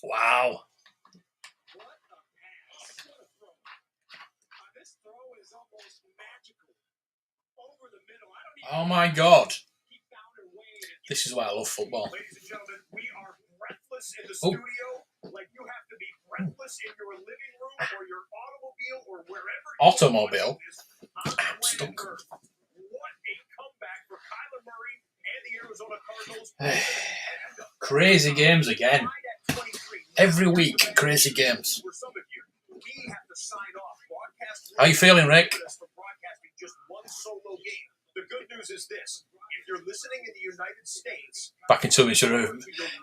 Speaker 3: Wow.
Speaker 2: Wow.
Speaker 3: What a pass. What a throw. This throw is almost magical. Over the middle. I don't even
Speaker 2: Oh my God!
Speaker 3: he found a way to
Speaker 2: This is why I love football.
Speaker 1: Ladies and gentlemen, we are breathless in the
Speaker 2: Oh.
Speaker 1: studio, like you have to be breathless in your living room or your automobile or wherever.
Speaker 2: Automobile?
Speaker 1: I'm
Speaker 2: Stuck.
Speaker 1: What a comeback for Kyler Murray and the Arizona Cardinals.
Speaker 2: Crazy games again. Every week, crazy games.
Speaker 1: For some of you, we have to sign off. Broadcast
Speaker 2: How you feeling, Rick?
Speaker 1: for broadcasting just one solo game. The good news is this: if you're listening in the United States,
Speaker 2: Back in 2 minutes,
Speaker 1: go to your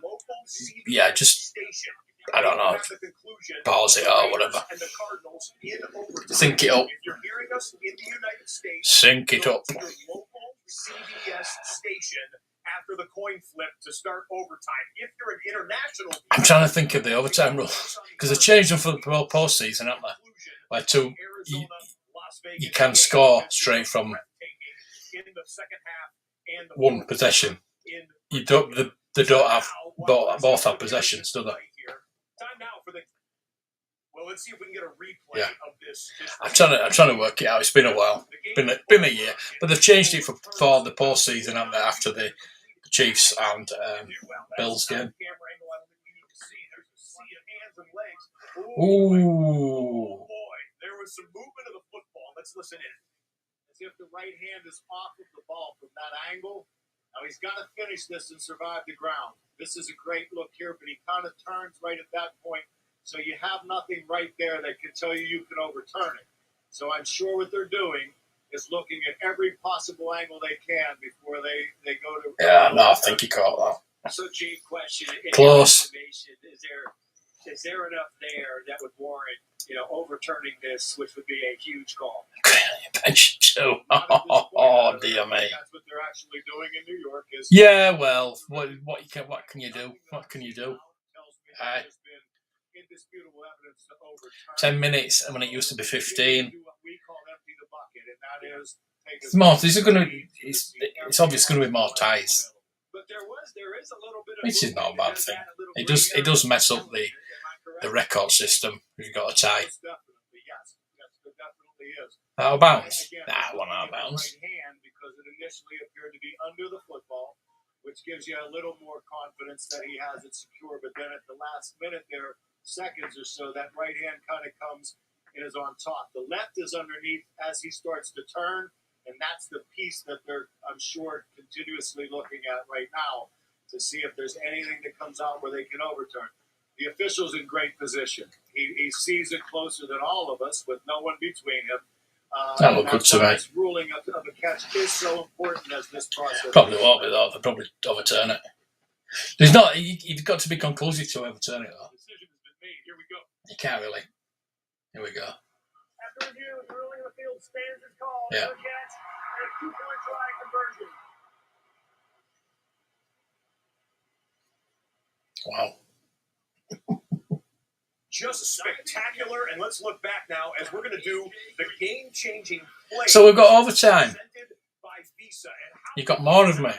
Speaker 1: local CBS
Speaker 2: yeah, just
Speaker 1: station.
Speaker 2: I don't know.
Speaker 1: Have the conclusion
Speaker 2: Pause it or whatever.
Speaker 1: and the Cardinals in overtime.
Speaker 2: Sync it up.
Speaker 1: If you're hearing us in the United States,
Speaker 2: Sync it
Speaker 1: go
Speaker 2: up.
Speaker 1: to your local CBS station after the coin flip to start overtime. If you're an international,
Speaker 2: I'm trying to think of the overtime rule because they changed them for the postseason, haven't they? Where you can score straight from one possession. You don't. They don't have both have possessions, do they?
Speaker 1: Well, let's see if we can get a replay
Speaker 2: Yeah.
Speaker 1: of this.
Speaker 2: I'm trying to work it out. It's been a while. Been a year, but they've changed it for the postseason, haven't they? After the Chiefs and Bills game. Ooh.
Speaker 1: Boy, there was some movement of the football. Let's listen in. As if the right hand is off of the ball from that angle. Now he's got to finish this and survive the ground. This is a great look here, but he kind of turns right at that point. So you have nothing right there that can tell you can overturn it. So I'm sure what they're doing is looking at every possible angle they can before they go to.
Speaker 2: Yeah, no, I think he caught that.
Speaker 4: So, Gene, question:
Speaker 2: Close.
Speaker 4: Is there enough there that would warrant, overturning this, which would be a huge call?
Speaker 2: Pension too. Oh dear me.
Speaker 1: That's what they're actually doing in New York. Is
Speaker 2: Yeah, well, what can you do? What can you do? Aye. 10 minutes, and when it used to be 15. It's more. These are gonna. It's obvious going to be more ties.
Speaker 4: But there is a little bit of
Speaker 2: Which is not a bad
Speaker 4: movement
Speaker 2: thing.
Speaker 4: in that little
Speaker 2: It does mess up
Speaker 4: gray
Speaker 2: the record system if you've got a tie.
Speaker 1: Definitely, yes. There definitely is.
Speaker 2: Out of bounds?
Speaker 1: Again,
Speaker 2: Nah, one out of bounds.
Speaker 1: Right hand because it initially appeared to be under the football, which gives you a little more confidence that he has it secure. But then at the last minute there, seconds or so, that right hand kind of comes and is on top. The left is underneath as he starts to turn, and that's the piece that they're, I'm sure, continuously looking at right now to see if there's anything that comes out where they can overturn. The official's in great position. He sees it closer than all of us with no one between him.
Speaker 2: That looked good to me.
Speaker 1: This ruling of the catch is so important as this process.
Speaker 2: Probably won't be though. They'll probably overturn it. There's not. You've got to be conclusive to overturn it though.
Speaker 1: Decision has been made. Here we go.
Speaker 2: You can't really. Here we go.
Speaker 3: After review, the ruling of the field stands as called.
Speaker 2: Yeah.
Speaker 3: No catch and a 2-point try conversion.
Speaker 2: Wow.
Speaker 1: Just spectacular. And let's look back now as we're going to do the game-changing play.
Speaker 2: So we've got overtime.
Speaker 1: presented by Visa and how
Speaker 2: You got more of me.
Speaker 1: make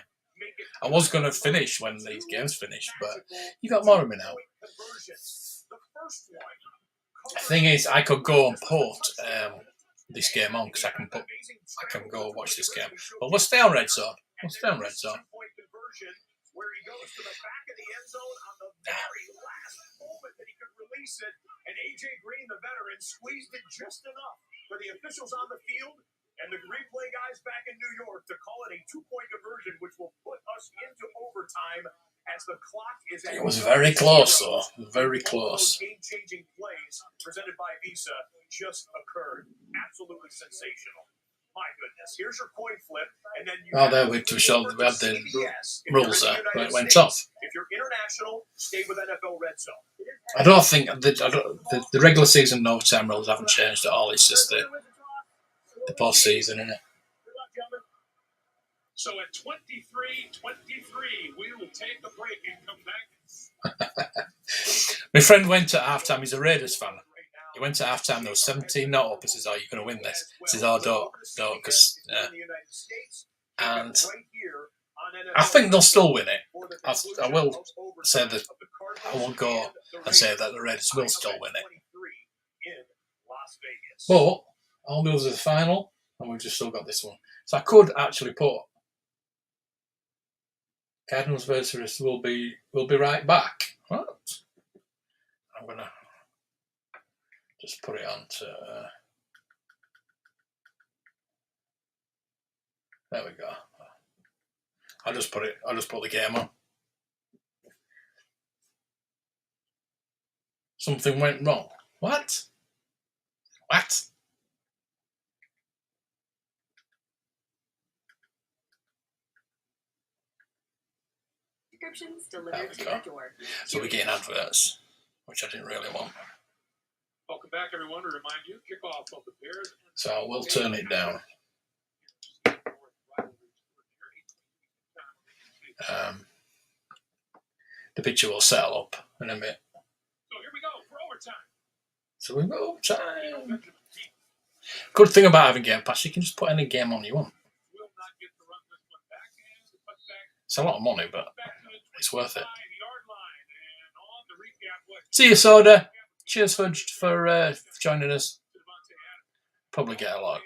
Speaker 1: it
Speaker 2: I was going to finish when these games finish, but you got more of me now.
Speaker 1: conversion. The first one.
Speaker 2: The thing is, I could go and put this game on because I can go watch this game. But we'll stay on Red Zone. We'll stay on Red Zone.
Speaker 1: Two-point conversion where he goes to the back of the end zone on the very last moment that he could release it, and AJ Green, the veteran, squeezed it just enough for the officials on the field and the replay guys back in New York to call it a 2-point conversion, which will put us into overtime as the clock is at.
Speaker 2: It was very close, though. Very close.
Speaker 1: Game-changing plays presented by Visa just occurred. Absolutely sensational. My goodness. Here's your coin flip, and then you.
Speaker 2: Oh, there we had the rules there, but it went off.
Speaker 1: If you're international, stay with NFL Red Zone.
Speaker 2: I don't think the regular season and overtime rules haven't changed at all. It's just the postseason, isn't it?
Speaker 3: So at 23-23, we will take a break and come back
Speaker 2: My friend went at halftime. He's a Raiders fan. He went to halftime. There was 17 not up. He says, "Oh, you're going to win this." He says, "Oh, don't, because." And I think they'll still win it. I will say that I will go and say that the Raiders will still win it. But all those are the final, and we've just still got this one. So I could actually put Cardinals versus will be right back. What? I'm gonna just put it on to. There we go. I'll just put the game on. Something went wrong. What? What?
Speaker 5: Subscriptions delivered to your door.
Speaker 2: So we're getting adverts, which I didn't really want.
Speaker 3: Welcome back, everyone. To remind you, kickoff of the Bears.
Speaker 2: So I will turn it down. The picture will settle up in a minute.
Speaker 3: So here we go for overtime.
Speaker 2: So we've got overtime. Good thing about having Game Pass, you can just put any game on you want. It's a lot of money, but it's worth it. See you, Soda. Cheers for joining us. Probably get a lot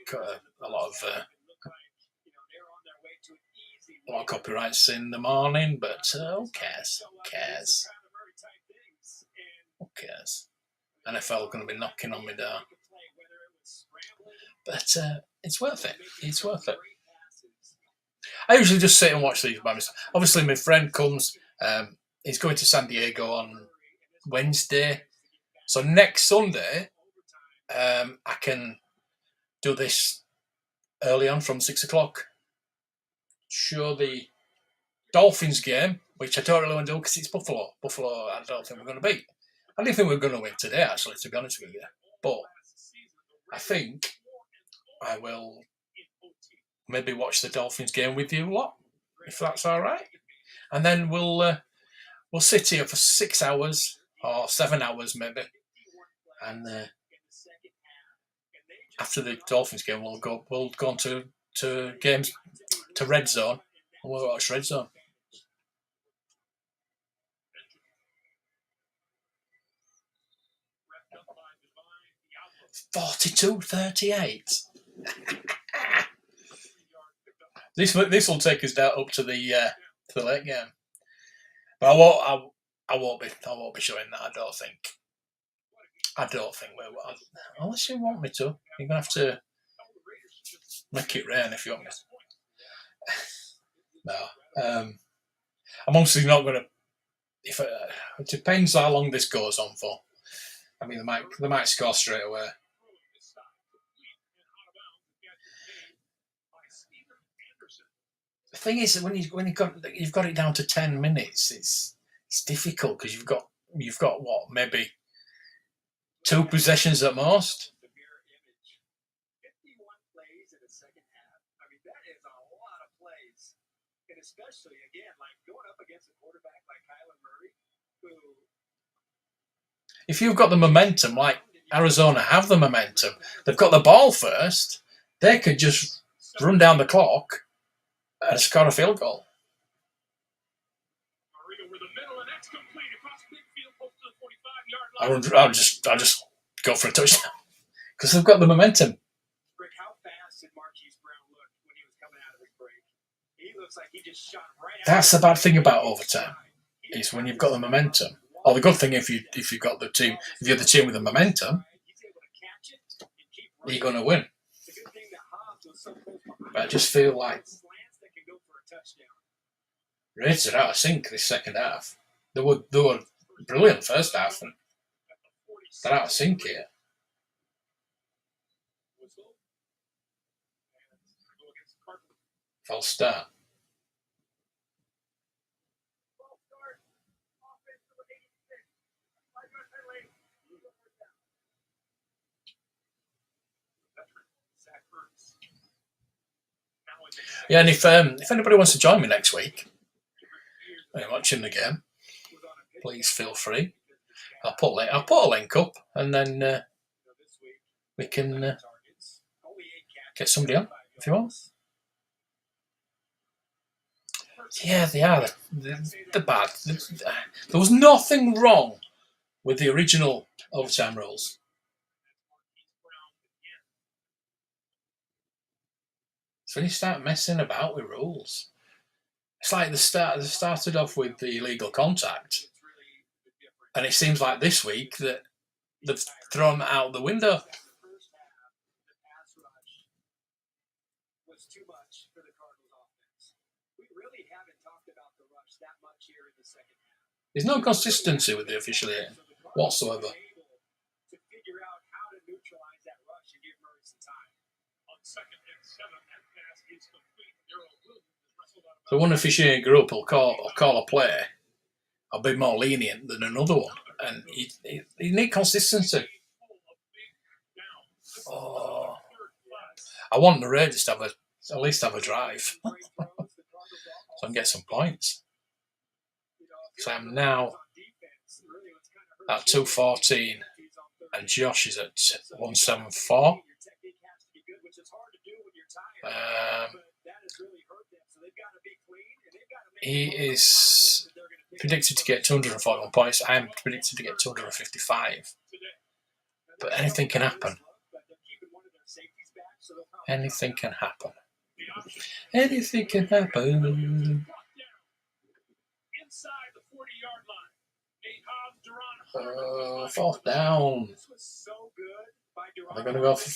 Speaker 2: of copyrights in the morning, but who cares? Who cares? Who cares? NFL going to be knocking on me door. But it's worth it. It's worth it. I usually just sit and watch these by myself. Obviously, my friend comes. He's going to San Diego on Wednesday. So next Sunday, I can do this early on from 6 o'clock. Show the Dolphins game, which I don't really want to do because it's Buffalo. Buffalo, I don't think we're going to beat. I don't think we're going to win today, actually, to be honest with you. But I think I will maybe watch the Dolphins game with you lot, if that's all right. And then we'll sit here for 6 hours or 7 hours maybe. And after the Dolphins game, we'll go on to games to Red Zone, and we'll watch Red Zone. $42.38. This will take us down up to the late game, but I won't be showing that. I don't think we will. Unless you want me to, you're gonna have to make it rain if you want me to. No, I'm honestly not gonna. If it depends how long this goes on for. I mean, they might score straight away. The thing is, when you've got it down to 10 minutes, it's difficult because you've got what, maybe 2 possessions at most.
Speaker 4: 51 plays in the second half. I mean, that is a lot of plays, and especially again, like going up against a quarterback like Kyler Murray, who.
Speaker 2: If you've got the momentum, like Arizona have the momentum, they've got the ball first. They could just run down the clock and score a field goal. I'll just go for a touchdown because they've got the momentum.
Speaker 4: Rick, how fast did Marquise Brown look when he was coming out of his break? He looks like he just shot right out.
Speaker 2: That's the bad thing about overtime, is when you've got the momentum. Or the good thing if you've got the team, if you're the team with the momentum, you're going to win. But I just feel like Raiders are out of sync this second half. They were brilliant first half, and they're out of sync here. False start. Yeah, and if anybody wants to join me next week, watching the game, please feel free. I'll put a link up, and then we can get somebody on if you want. Yeah, they are. They're bad. There was nothing wrong with the original overtime rules. So when you start messing about with rules, it's like they started off with the illegal contact, and it seems like this week that they've thrown that out the window.
Speaker 4: Too much for the Cardinals offense. We really haven't talked about the rush that much here in the second half.
Speaker 2: There's no consistency with the officiating whatsoever.
Speaker 4: To figure out how to neutralize that rush and give Murray some time.
Speaker 3: On 2nd and 7, that pass is complete. Darrell Williams wrestled on
Speaker 2: So one officiating group will call a play. I'll be more lenient than another one, and you need consistency. Oh, I want the Raiders to at least have a drive, so I can get some points. So I'm now at 214, and Josh is at 174. He is predicted to get 241 points. I am predicted to get 255. But anything can happen. Anything can happen. Anything can happen.
Speaker 3: inside the 40-yard line. Nate Hobbs, Duron Harmon.
Speaker 2: Fourth down.
Speaker 4: This was so good by Duron.
Speaker 2: They're going to go for.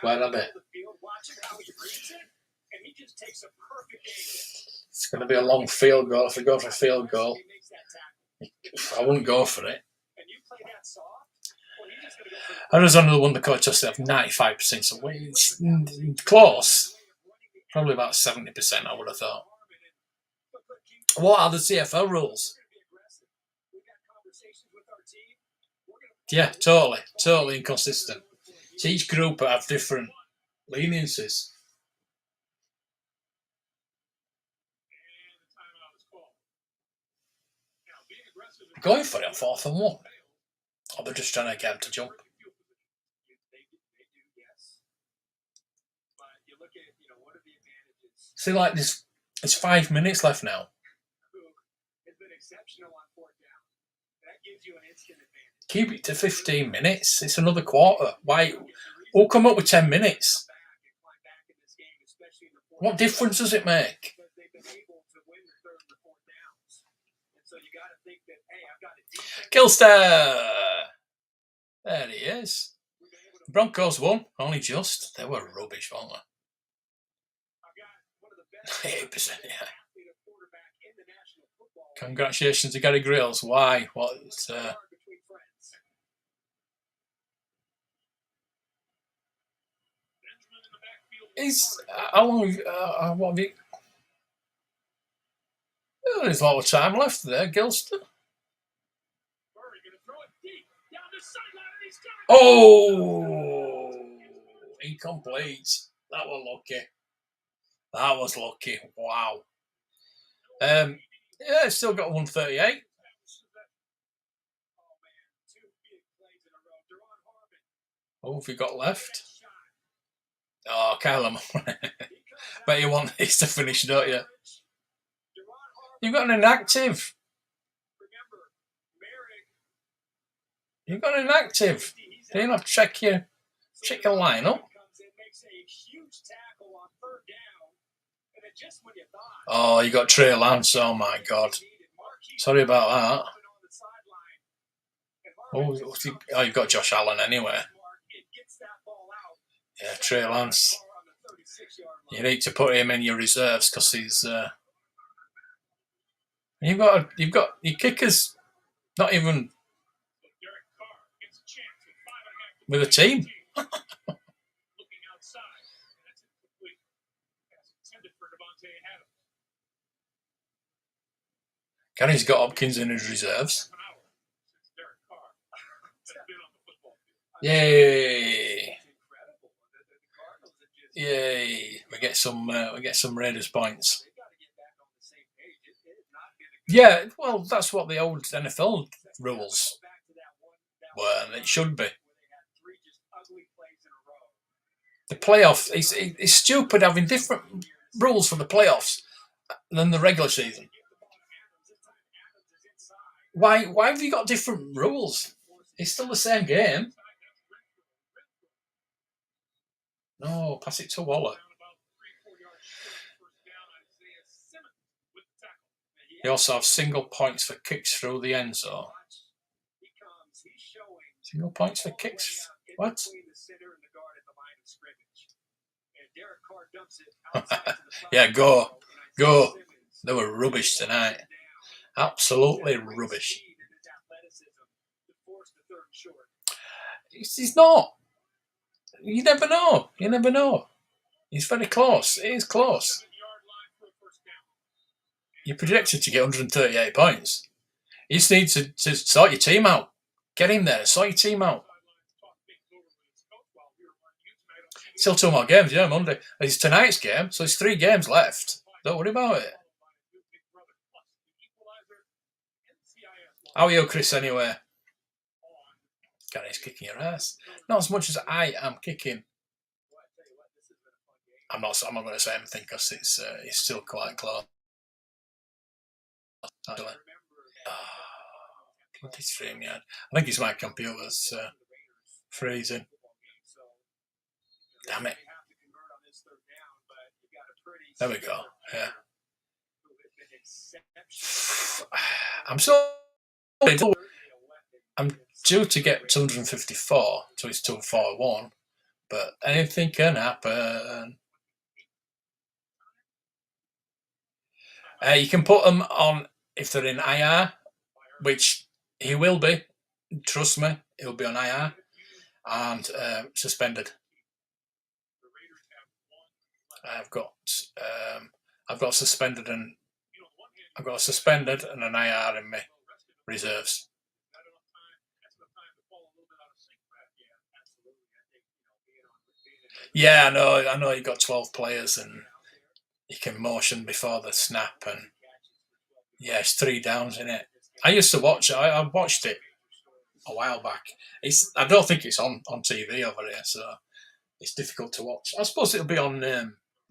Speaker 2: Where are they?
Speaker 4: Watching how he reads it, and he just takes a perfect angle.
Speaker 2: It's going to be a long field goal. If they go for a field goal,
Speaker 4: He makes that tackle.
Speaker 2: I wouldn't go for it.
Speaker 4: And you play that soft, well, he's just going to go for
Speaker 2: I was on the one that caught us at 95%, so it's close. Probably about 70%, I would have thought. What are the CFL rules? Yeah, totally inconsistent. So each group have different leniencies. Going for it on 4th and 1. Or they're just trying to get him to jump. See, like this, it's 5 minutes left now. Keep it to 15 minutes. It's another quarter. Why? We'll come up with 10 minutes. What difference does it make? Gilster! There he is. The Broncos won. Only just. They were rubbish, weren't they? 8%, yeah. Congratulations to Gary Grills. Why? What? Is how long? What have you? Oh, there's a lot of time left there, Gilster. Oh, incomplete. That was lucky. That was lucky. Wow. Yeah, still got 138. Oh, have you got left? Oh, Kyler. Bet you want this to finish, don't you? You've got an inactive. You've got an inactive. Do you not check your lineup? Oh, you got Trey Lance. Oh my God. Sorry about that. Oh, you've got Josh Allen anyway. Yeah, Trey Lance. You need to put him in your reserves because he's. You've got your kickers. Not even with a team. Gary's got Hopkins in his reserves. Yay! Yay! We get some Raiders points. Yeah, well, that's what the old NFL rules were, and it should be. The playoff it's stupid having different rules for the playoffs than the regular season. Why have you got different rules? It's still the same game. No, pass it to Waller. You also have single points for kicks through the end zone. Single points for kicks? What? Yeah, go. They were rubbish tonight. Absolutely rubbish. He's not. You never know. You never know. He's very close. It is close. You're projected to get 138 points. You just need to sort your team out. Get in there. Sort your team out. Still 2 more games, yeah, Monday. It's tonight's game, so there's 3 games left. Don't worry about it. How are you, Chris, anyway? Gary's kicking your ass. Not as much as I am kicking. I'm not going to say anything because it's still quite close. Actually. Bloody StreamYard. I think it's my computer's freezing. Damn it. There we go. Yeah. I'm due to get 254, so it's 241, but anything can happen. You can put them on if they're in IR, which he will be. Trust me, he'll be on IR and suspended. I've got suspended and an IR in my reserves. Yeah, I know. You got 12 players and you can motion before the snap, and yeah, it's 3 downs in it. I used to watch it. I watched it a while back. I don't think it's on TV over here, so it's difficult to watch. I suppose it'll be on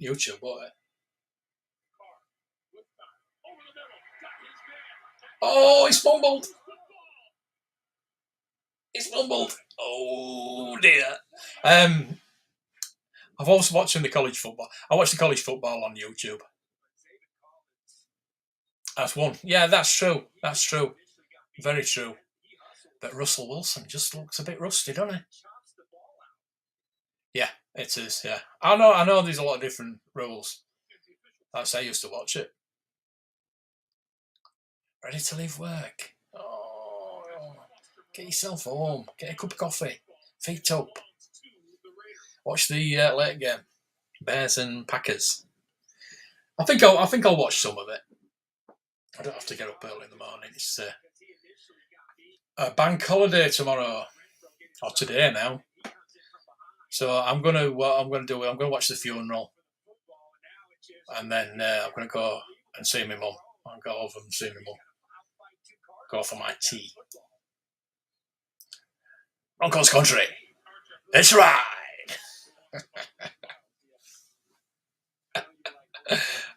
Speaker 2: YouTube, won't it? Oh, he's fumbled. Oh dear. I've also watching the college football. I watch the college football on YouTube. That's one. Yeah, that's true. Very true. But Russell Wilson just looks a bit rusty, doesn't he? Yeah, it is, yeah. I know there's a lot of different rules. That's how I used to watch it. Ready to leave work. Oh, get yourself home. Get a cup of coffee. Feet up. Watch the late game. Bears and Packers. I think I'll watch some of it. I don't have to get up early in the morning. It's a bank holiday tomorrow, or today now. So I'm gonna watch the funeral, and then I'm gonna go and see my mum. I'll go over and see my mum. Go for my tea. Broncos country. Let's ride.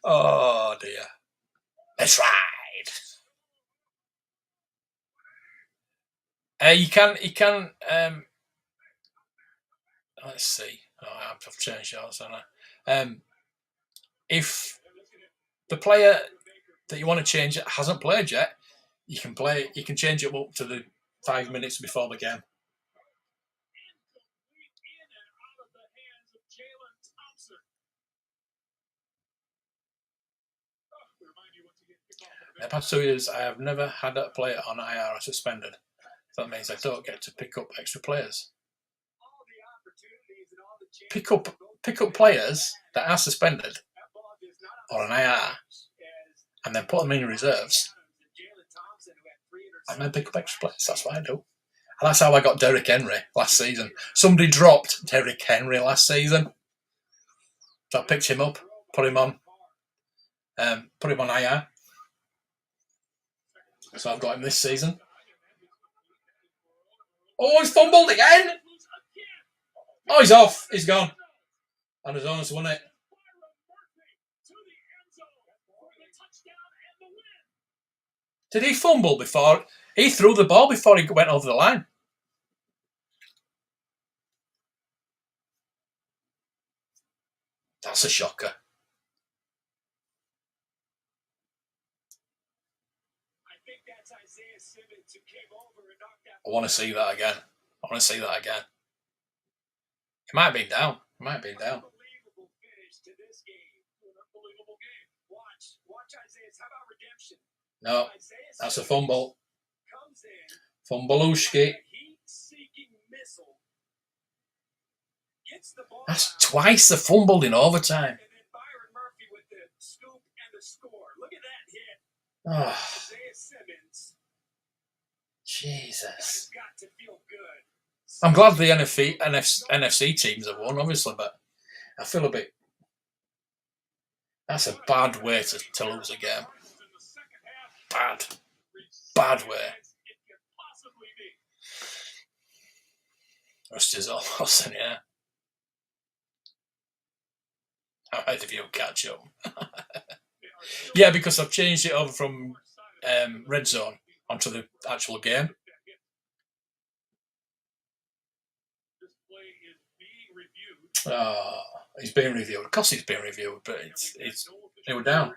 Speaker 2: Oh dear. Let's ride. You can. Let's see. Oh, I've changed yours, haven't I? If the player that you want to change hasn't played yet, you can change it up to the 5 minutes before the game. In the past 2 years, I have never had a player on IR or suspended. So that means I don't get to pick up extra players. Pick up players that are suspended or an IR, and then put them in reserves, and then pick up extra players. That's what I do. And that's how I got Derrick Henry last season. Somebody dropped Derrick Henry last season, so I picked him up, put him on IR. So I've got him this season. Oh, he's fumbled again. Oh, he's off. He's gone. And Arizona's won it. Did he fumble before? He threw the ball before he went over the line. That's a shocker. I want to see that again. I want to see that again. He might have been down. He might have been down.
Speaker 4: Unbelievable finish to this game. An unbelievable game. Watch Isaiah's. How about redemption?
Speaker 2: No, that's a fumble. Fumbleooski. That's twice the fumbled in overtime.
Speaker 4: And then Byron Murphy with the scoop and the score. Look at that hit.
Speaker 2: Oh,
Speaker 4: Isaiah Simmons
Speaker 2: Jesus.
Speaker 4: has got to feel good.
Speaker 2: I'm glad the NFC teams have won, obviously, but I feel a bit... That's a bad way to lose a game. Bad way. Rust is almost in here. How did you catch up? Yeah, because I've changed it over from red zone onto the actual game. Oh, he's being reviewed. Of course he's being reviewed, but they were down.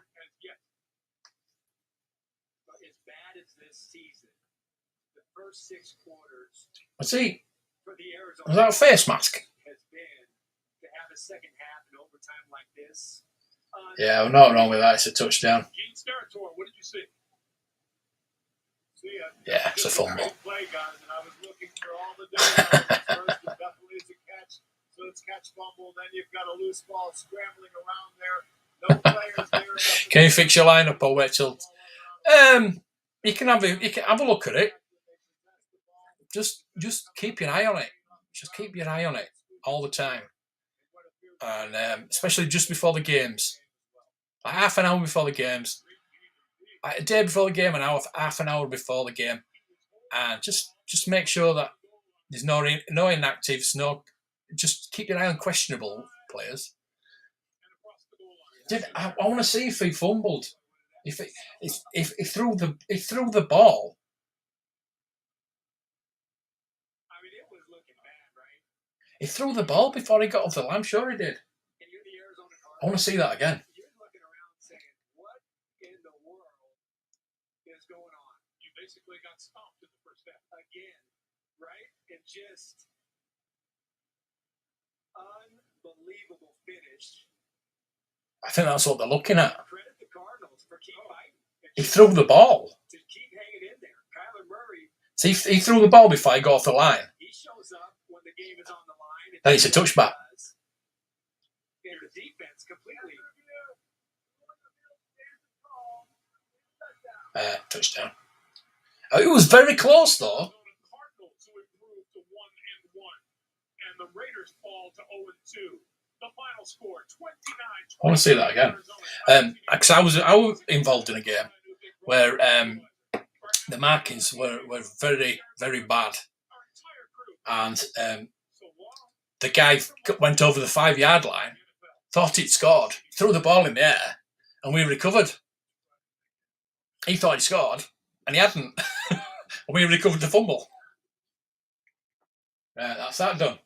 Speaker 4: As bad as this season, the first 6 quarters
Speaker 2: Was he?
Speaker 4: for the Arizona
Speaker 2: Was that a face mask?
Speaker 4: has been to have a second half in overtime like this.
Speaker 2: Yeah, well, not wrong with that. It's a touchdown.
Speaker 3: Gene Steratore, what did you see?
Speaker 2: Yeah, it's a fumble.
Speaker 3: Play, guys, and I was looking for all the different first, but definitely is a catch. So it's catch fumble. Then you've got a loose ball scrambling around there. No players there.
Speaker 2: Can you fix your lineup or wait till? You can have a look at it. Just keep your eye on it. Just keep your eye on it all the time, and especially just before the games, like half an hour before the games, like a day before the game, half an hour before the game, and just make sure that there's no inactives, just keep your eye on questionable players. I want to see if he fumbled, if he threw the ball.
Speaker 4: I mean, it was looking bad, right?
Speaker 2: He threw the ball before he got off the line. I'm sure he did.
Speaker 4: And you're the Arizona Cardinals.
Speaker 2: I want to see that again.
Speaker 4: You're looking around saying, what in the world is going on?
Speaker 3: You basically got stomped in the first half.
Speaker 4: Again, right? And just unbelievable finish.
Speaker 2: I think that's what they're looking at.
Speaker 4: Credit the Cardinals for keep fighting.
Speaker 2: He threw the ball.
Speaker 4: To keep hanging in there. Kyler Murray.
Speaker 2: See, he threw the ball before he got off the line.
Speaker 4: He shows up when the game is on the line.
Speaker 2: Then it's a touchback.
Speaker 4: And the defense completely.
Speaker 2: Touchdown. It was very close, though.
Speaker 3: The Cardinals who improved to 1-1, and the Raiders fall to 0-2. The final score, 29.
Speaker 2: I want to see that again. Because I was involved in a game where the markings were very, very bad, and the guy went over the 5-yard line, thought he'd scored, threw the ball in the air, and we recovered. He thought he scored, and he hadn't. And we recovered the fumble. That's that done.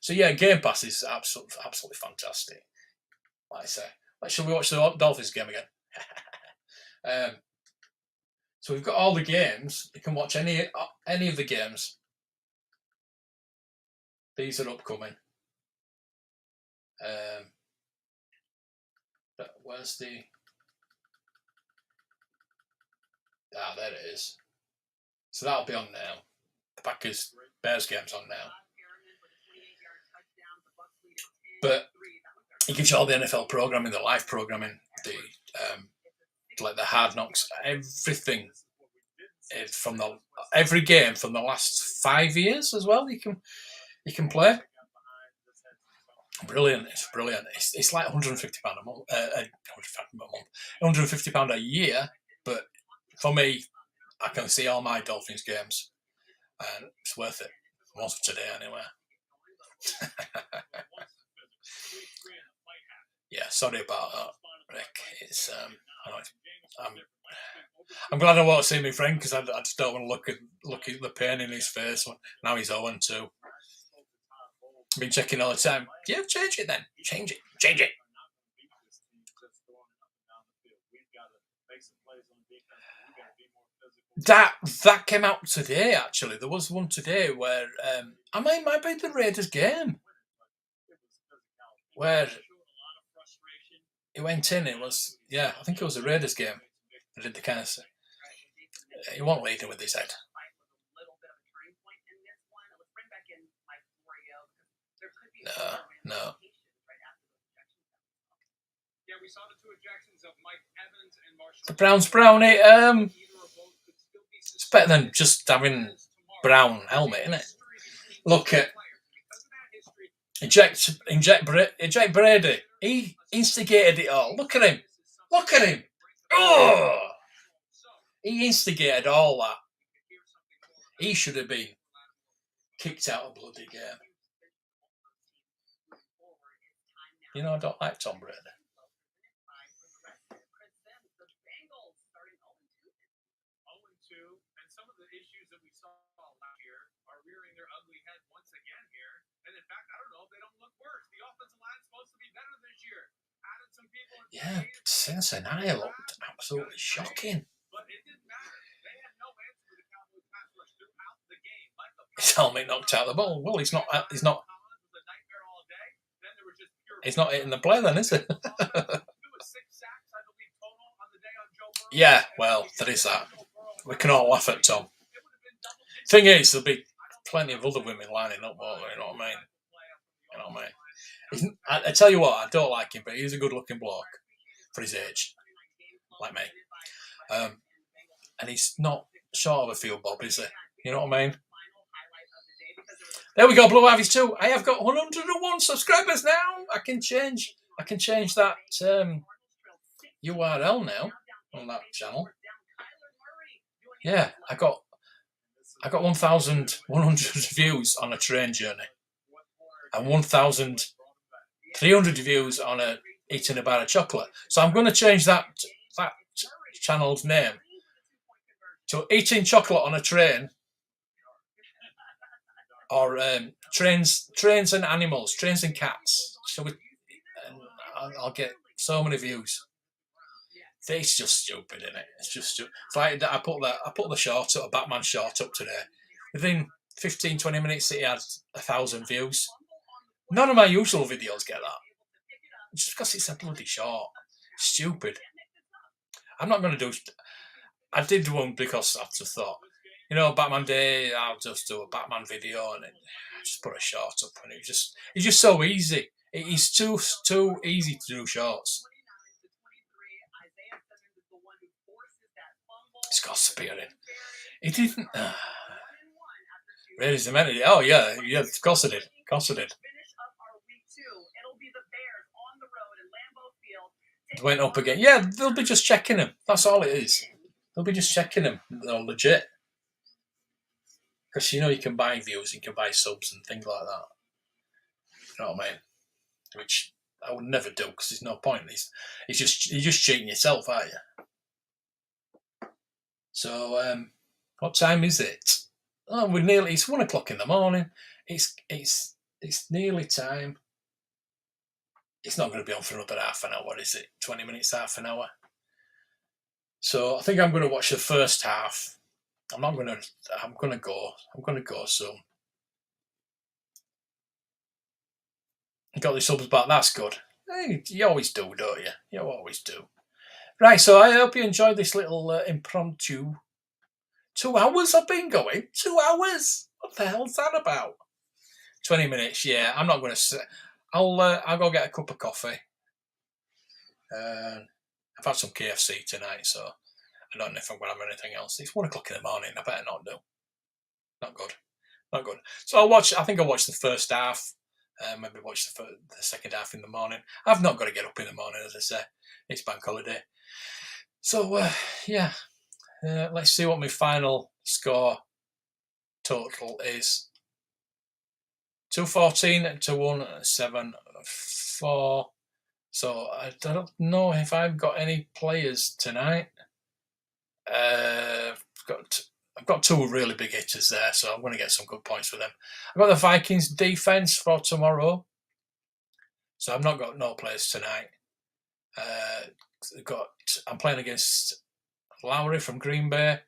Speaker 2: So yeah, Game Pass is absolutely fantastic. Like I say, shall we watch the Dolphins game again? So we've got all the games. You can watch any of the games. These are upcoming. But where's the? There it is. So that'll be on now. The Packers Bears game's on now. But it gives you all the NFL programming, the live programming, the like the Hard Knocks, everything from every game from the last 5 years as well. You can play. Brilliant! It's brilliant. It's like £150 a month, £150 a year, but for me, I can see all my Dolphins games, and it's worth it. Once for today, anyway. Yeah, sorry about that, Rick. It's I'm glad I won't see my friend because I just don't want to look at the pain in his face. Now he's 0-2. I've been checking all the time. Yeah, change it then. Change it. That came out today. Actually, there was one today where I might be the Raiders game where it went in. It was I think it was the Raiders game. I did the kind of. He won't lead him with his head. No.
Speaker 3: Yeah, we saw the two ejections of Mike Evans and Marshall.
Speaker 2: The Browns brownie. It's better than just having brown helmet, isn't it? Look at eject Brady. He instigated it all. Look at him. Oh, he instigated all that. He should have been kicked out of bloody game. You know, I don't like Tom Brady.
Speaker 3: And some of the issues that we saw last year are rearing their ugly head once again here. And in fact, I don't know if they don't look worse. The offensive line is supposed to be better this year. Added some people.
Speaker 2: Yeah, Cincinnati looked absolutely shocking.
Speaker 3: But it didn't matter. They had no answer to the Cowboys pass rush throughout the game.
Speaker 2: His helmet knocked out the ball. Well, he's not hitting the play then, is he? Yeah, well, there is that. We can all laugh at Tom. Thing is, there'll be plenty of other women lining up, won't there? You know what I mean? I tell you what, I don't like him, but he's a good-looking bloke for his age, like me. And he's not short of a field bob, is he? You know what I mean? There we go, Blue Ivy's 2. I have got 101 subscribers now. I can change that URL now on that channel. Yeah, I got 1,100 views on a train journey, and 1,300 views on eating a bar of chocolate. So I'm going to change that channel's name to Eating Chocolate on a Train, or trains and animals, trains and cats. I'll get so many views. It's just stupid, isn't it? It's just stupid. It's like I put the short up, a Batman short up today. Within 15-20 minutes, it had 1,000 views. None of my usual videos get that. Just because it's a bloody short. Stupid. I'm not going to do. I did one because I just thought, Batman Day. I'll just do a Batman video and I just put a short up, and it's just so easy. It's too easy to do shorts. It's got spearing. He didn't. Raiders cemented it. Oh yeah, of course I did. It went up again. Yeah, they'll be just checking him. That's all it is. They'll be just checking him. They're legit. Because you can buy views, you can buy subs and things like that. You know what I mean? Which I would never do because there's no point. You're just cheating yourself, aren't you? So, what time is it? Oh, it's 1 o'clock in the morning. It's nearly time. It's not going to be on for another half an hour, is it? 20 minutes, half an hour. So I think I'm going to watch the first half. I'm going to go soon. You got the subs back. That's good. Hey, you always do, don't you? You always do. Right, so I hope you enjoyed this little impromptu. 2 hours I've been going. 2 hours. What the hell's that about? 20 minutes. Yeah, I'm not going to sit. I'll go get a cup of coffee. I've had some KFC tonight, so I don't know if I'm going to have anything else. It's 1 o'clock in the morning. I better not do. Not good. So I think I'll watch the first half. Maybe watch the second half in the morning. I've not got to get up in the morning, as I say. It's bank holiday. So, yeah. let's see what my final score total is. 214 to 174. So I don't know if I've got any players tonight. I've got two really big hitters there, so I'm going to get some good points for them. I've got the Vikings defense for tomorrow, so I've not got no players tonight. I'm playing against Lowry from Green Bay,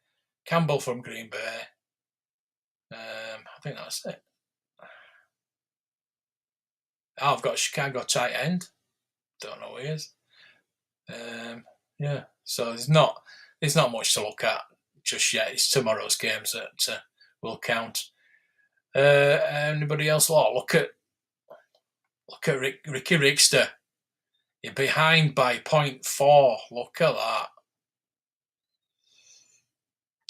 Speaker 2: Campbell from Green Bay. I think that's it. I've got Chicago tight end. Don't know who he is. Yeah, so there's not much to look at just yet. It's tomorrow's games that will count. Anybody else? Oh, look at Ricky Rickster. You're behind by 0.4. Look at that.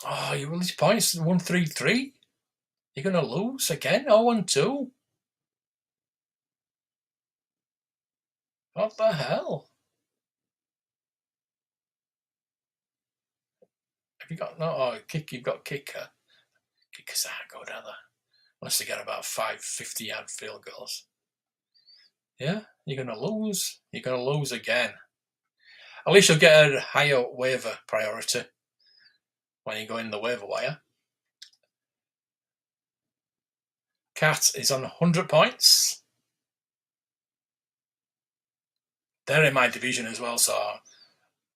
Speaker 2: Oh, you release points 133. You're going to lose again. 0-2. What the hell? Have you got no? Oh, you've got kicker. Kickers aren't good, are they? Unless they get about 5 50-yard field goals. Yeah, you're going to lose. You're going to lose again. At least you'll get a higher waiver priority when you go in the waiver wire. Cat is on 100 points. They're in my division as well, so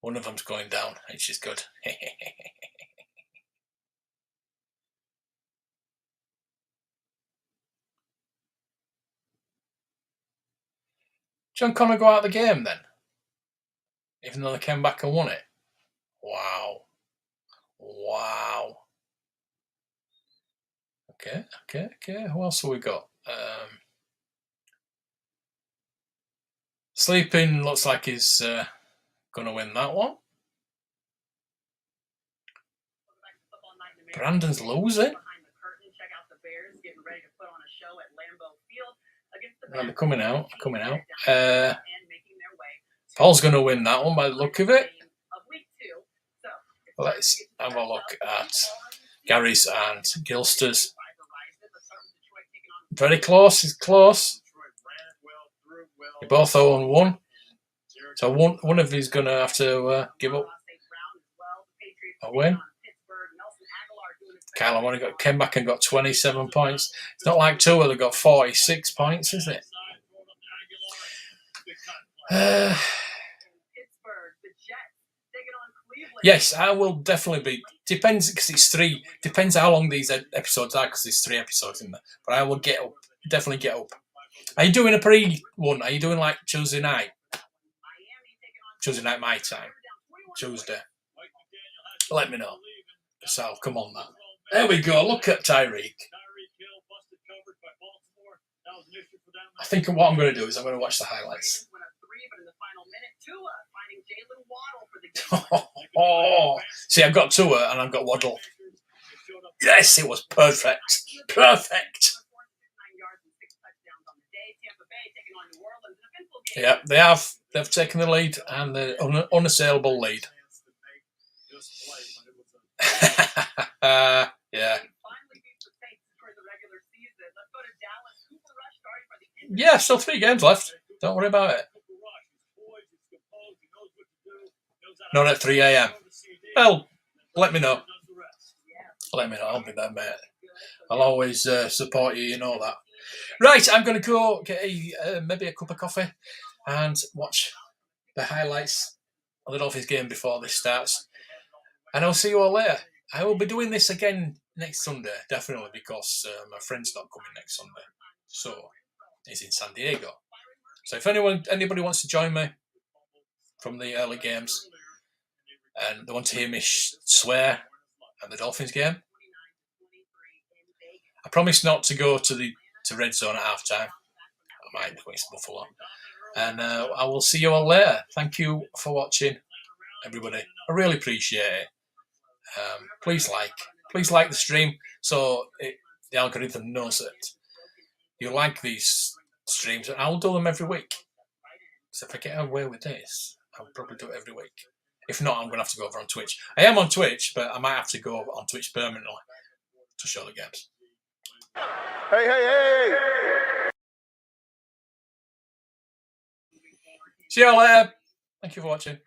Speaker 2: one of them's going down, which is good. John Connor go out of the game then? Even though they came back and won it? Wow. Okay. Who else have we got? Sleeping looks like he's going to win that one. Brandon's losing. They're coming out. Paul's going to win that one by the look of it. Let's have a look at Gary's and Gilster's. Very close. It's close. They're both 0-1. So one of these going to have to give up a win. Kyler came back and got 27 points. It's not like Tua that got 46 points, is it? Yes, I will definitely be. Depends, because it's 3. Depends how long these episodes are, because there's 3 episodes in there. But I will get up. Definitely get up. Are you doing a pre-one? Are you doing like Tuesday night? Tuesday night my time. Tuesday. Let me know. So I'll come on that. There we go. Look at Tyreek. I think what I'm going to do is I'm going to watch the highlights. See, I've got Tua and I've got Waddle. Yes, it was perfect. Perfect. Yeah, they have. They've taken the lead, and the unassailable lead. Yeah. Yeah, still 3 games left. Don't worry about it. Not at 3 a.m. Well, let me know. Let me know. I'll be there, mate. I'll always support you. You know that. Right, I'm going to go get maybe a cup of coffee and watch the highlights of the Dolphins game before this starts. And I'll see you all later. I will be doing this again next Sunday, definitely, because my friend's not coming next Sunday. So he's in San Diego. So if anybody wants to join me from the early games and they want to hear me swear at the Dolphins game, I promise not to go to Red Zone at half time. I might go to Buffalo. And I will see you all later. Thank you for watching, everybody. I really appreciate it. Please like the stream so the algorithm knows that you like these streams, and I'll do them every week. So if I get away with this, I'll probably do it every week. If not, I'm going to have to go over on Twitch. I am on Twitch, but I might have to go on Twitch permanently to show the games.
Speaker 5: Hey.
Speaker 2: See you all later. Thank you for watching.